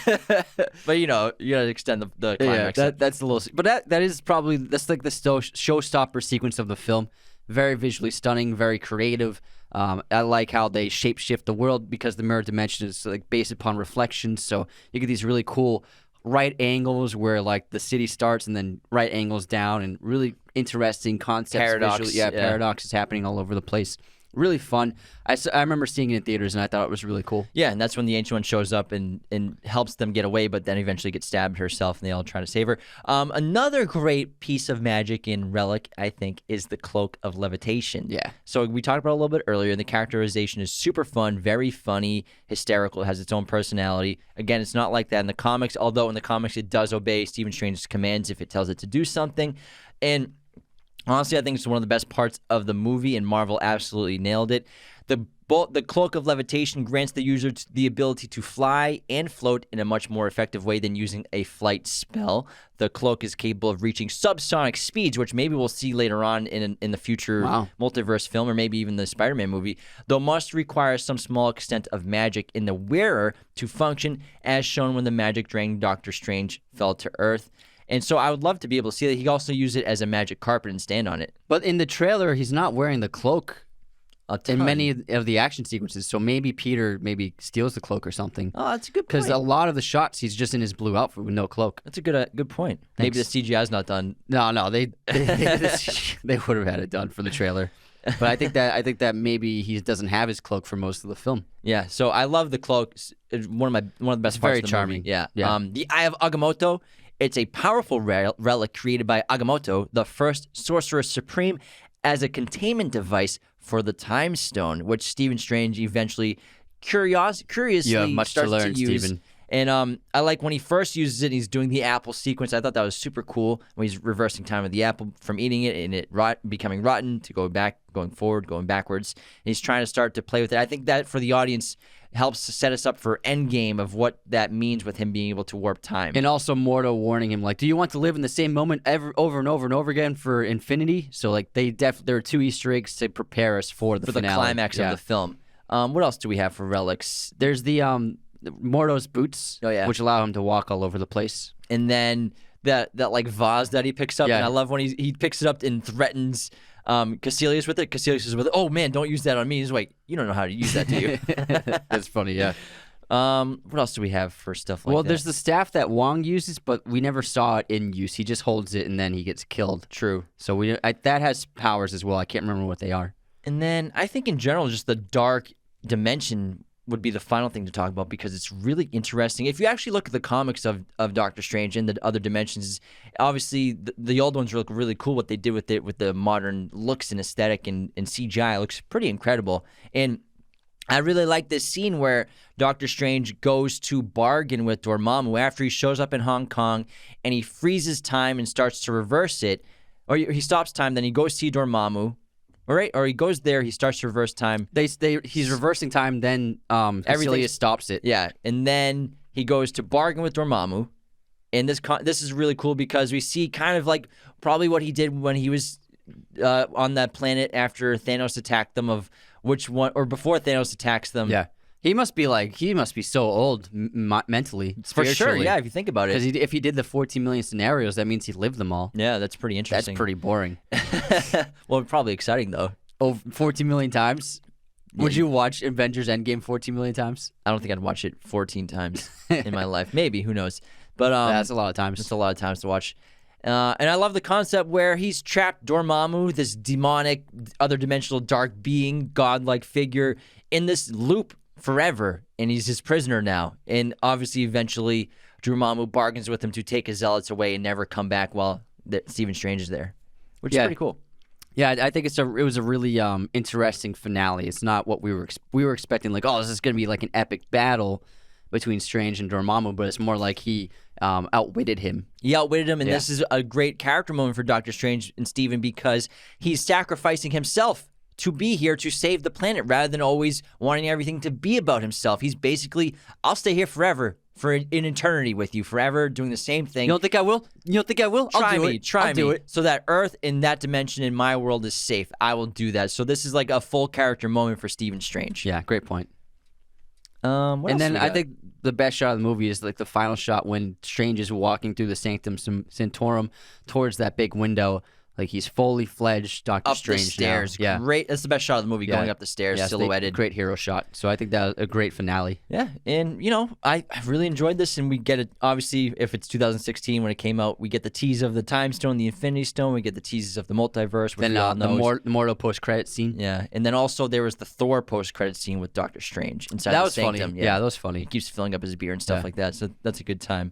But you gotta extend the climax. Yeah, that's a little. But that's like the showstopper sequence of the film. Very visually stunning, very creative. I like how they shapeshift the world because the mirror dimension is like based upon reflections. So you get these really cool right angles where like the city starts and then right angles down, and really interesting concepts. Paradox. Visually. Paradox is happening all over the place. Really fun. I remember seeing it in theaters, and I thought it was really cool. Yeah, and that's when the Ancient One shows up and helps them get away, but then eventually gets stabbed herself, and they all try to save her. Another great piece of magic in Relic, I think, is the Cloak of Levitation. Yeah. So we talked about it a little bit earlier, and the characterization is super fun, very funny, hysterical. It has its own personality. Again, it's not like that in the comics, although in the comics it does obey Stephen Strange's commands if it tells it to do something. And honestly, I think it's one of the best parts of the movie, and Marvel absolutely nailed it. The Cloak of Levitation grants the user the ability to fly and float in a much more effective way than using a flight spell. The cloak is capable of reaching subsonic speeds, which maybe we'll see later on in the future multiverse film, or maybe even the Spider-Man movie, though must require some small extent of magic in the wearer to function, as shown when the magic-drained Doctor Strange fell to Earth. And so I would love to be able to see that. He can also use it as a magic carpet and stand on it. But in the trailer, he's not wearing the cloak in many of the action sequences. So maybe Peter steals the cloak or something. Oh, that's a good point. Because a lot of the shots, he's just in his blue outfit with no cloak. That's a good point. Thanks. Maybe the CGI's not done. No, they would have had it done for the trailer. But I think that maybe he doesn't have his cloak for most of the film. Yeah, so I love the cloak. It's one of the best parts of the charming. movie. Yeah. The Eye of Agamotto. It's a powerful relic created by Agamotto, the first Sorcerer Supreme, as a containment device for the Time Stone, which Stephen Strange eventually curiously much starts to learn, to use. Stephen. And I like when he first uses it, he's doing the apple sequence. I thought that was super cool when he's reversing time of the apple from eating it and it becoming rotten to going forward, going backwards. And he's trying to start to play with it. I think that for the audience helps set us up for Endgame of what that means with him being able to warp time. And also Mordo warning him, like, do you want to live in the same moment over and over and over again for infinity? So like there are 2 Easter eggs to prepare us for the finale. The climax of the film. What else do we have for relics? There's the Mordo's boots, which allow him to walk all over the place. And then that like vase that he picks up, and I love when he picks it up and threatens Caecilius with it. Caecilius is with it. Oh man, don't use that on me. He's like, you don't know how to use that, do you? That's funny, yeah. What else do we have for stuff like that? Well, there's the staff that Wong uses, but we never saw it in use. He just holds it and then he gets killed. True. So that has powers as well. I can't remember what they are. And then I think in general, just the dark dimension would be the final thing to talk about because it's really interesting. If you actually look at the comics of Doctor Strange and the other dimensions, obviously the old ones look really cool. What they did with it, with the modern looks and aesthetic and CGI, looks pretty incredible. And I really like this scene where Doctor Strange goes to bargain with Dormammu after he shows up in Hong Kong and he freezes time and starts to reverse it. Or he stops time, then he goes see Dormammu. All right, or he goes there, he starts to reverse time. He's reversing time, then Cecilia stops it. Yeah, and then he goes to bargain with Dormammu. And this is really cool because we see kind of like probably what he did when he was on that planet after Thanos attacked them, of which one, or before Thanos attacks them. Yeah. He must be so old mentally, For sure, yeah, if you think about it. Because if he did the 14 million scenarios, that means he lived them all. Yeah, that's pretty interesting. That's pretty boring. Well, probably exciting, though. Oh, 14 million times? Would you watch Avengers Endgame 14 million times? I don't think I'd watch it 14 times in my life. Maybe, who knows? But that's a lot of times. It's a lot of times to watch. And I love the concept where he's trapped Dormammu, this demonic, other dimensional dark being, godlike figure, in this loop forever, and he's his prisoner now. And obviously, eventually, Dormammu bargains with him to take his zealots away and never come back while Stephen Strange is there, which is pretty cool. Yeah, I think it was a really interesting finale. It's not what we were expecting. Like, oh, this is going to be like an epic battle between Strange and Dormammu, but it's more like he outwitted him. He outwitted him, and this is a great character moment for Doctor Strange and Stephen because he's sacrificing himself to be here to save the planet rather than always wanting everything to be about himself. He's basically, I'll stay here forever, for an eternity with you, forever doing the same thing. You don't think I will? Try me. I'll do it. So that Earth in that dimension in my world is safe. I will do that. So this is like a full character moment for Stephen Strange. Yeah, great point. And then I think the best shot of the movie is like the final shot when Strange is walking through the Sanctum Sanctorum towards that big window. Like he's fully fledged Doctor Strange up the stairs. Now. Yeah. Great. That's the best shot of the movie, going up the stairs, silhouetted. Great hero shot. So I think that was a great finale. Yeah, and I really enjoyed this, and we get it. Obviously, if it's 2016 when it came out, we get the tease of the Time Stone, the Infinity Stone. We get the teases of the multiverse. Which then the Mortal post-credit scene. Yeah, and then also there was the Thor post-credit scene with Doctor Strange inside that the was Sanctum. Funny. Yeah, that was funny. He keeps filling up his beer and stuff like that, so that's a good time.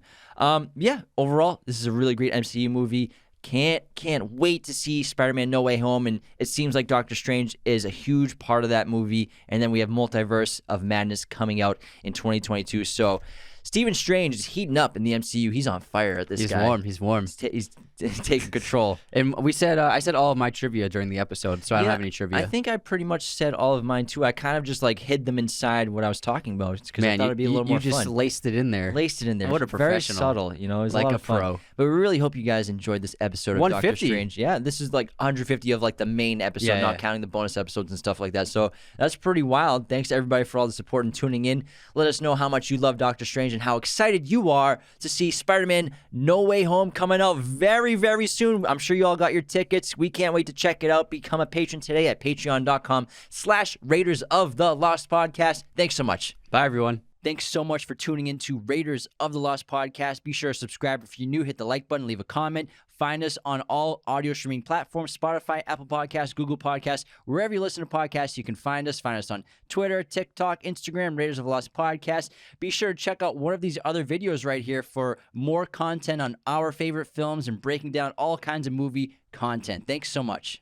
Overall, this is a really great MCU movie. Can't wait to see Spider-Man No Way Home, and it seems like Doctor Strange is a huge part of that movie. And then we have Multiverse of Madness coming out in 2022. So Stephen Strange is heating up in the MCU. He's on fire at this guy. He's warm. He's taking control. And we said I said all of my trivia during the episode, so I don't have any trivia. I think I pretty much said all of mine too. I kind of just like hid them inside what I was talking about because I thought it'd be a little more fun. You just laced it in there. What a professional. Very subtle, it was like a lot of fun. pro. But we really hope you guys enjoyed this episode of Doctor Strange. Yeah, this is like 150 of like the main episode, not counting the bonus episodes and stuff like that. So that's pretty wild. Thanks to everybody for all the support and tuning in. Let us know how much you love Doctor Strange and how excited you are to see Spider-Man No Way Home coming out very, very soon. I'm sure you all got your tickets. We can't wait to check it out. Become a patron today at patreon.com/Raiders of the Lost Podcast. Thanks so much. Bye, everyone. Thanks so much for tuning in to Raiders of the Lost Podcast. Be sure to subscribe if you're new. Hit the like button, leave a comment. Find us on all audio streaming platforms, Spotify, Apple Podcasts, Google Podcasts. Wherever you listen to podcasts, you can find us. Find us on Twitter, TikTok, Instagram, Raiders of the Lost Podcast. Be sure to check out one of these other videos right here for more content on our favorite films and breaking down all kinds of movie content. Thanks so much.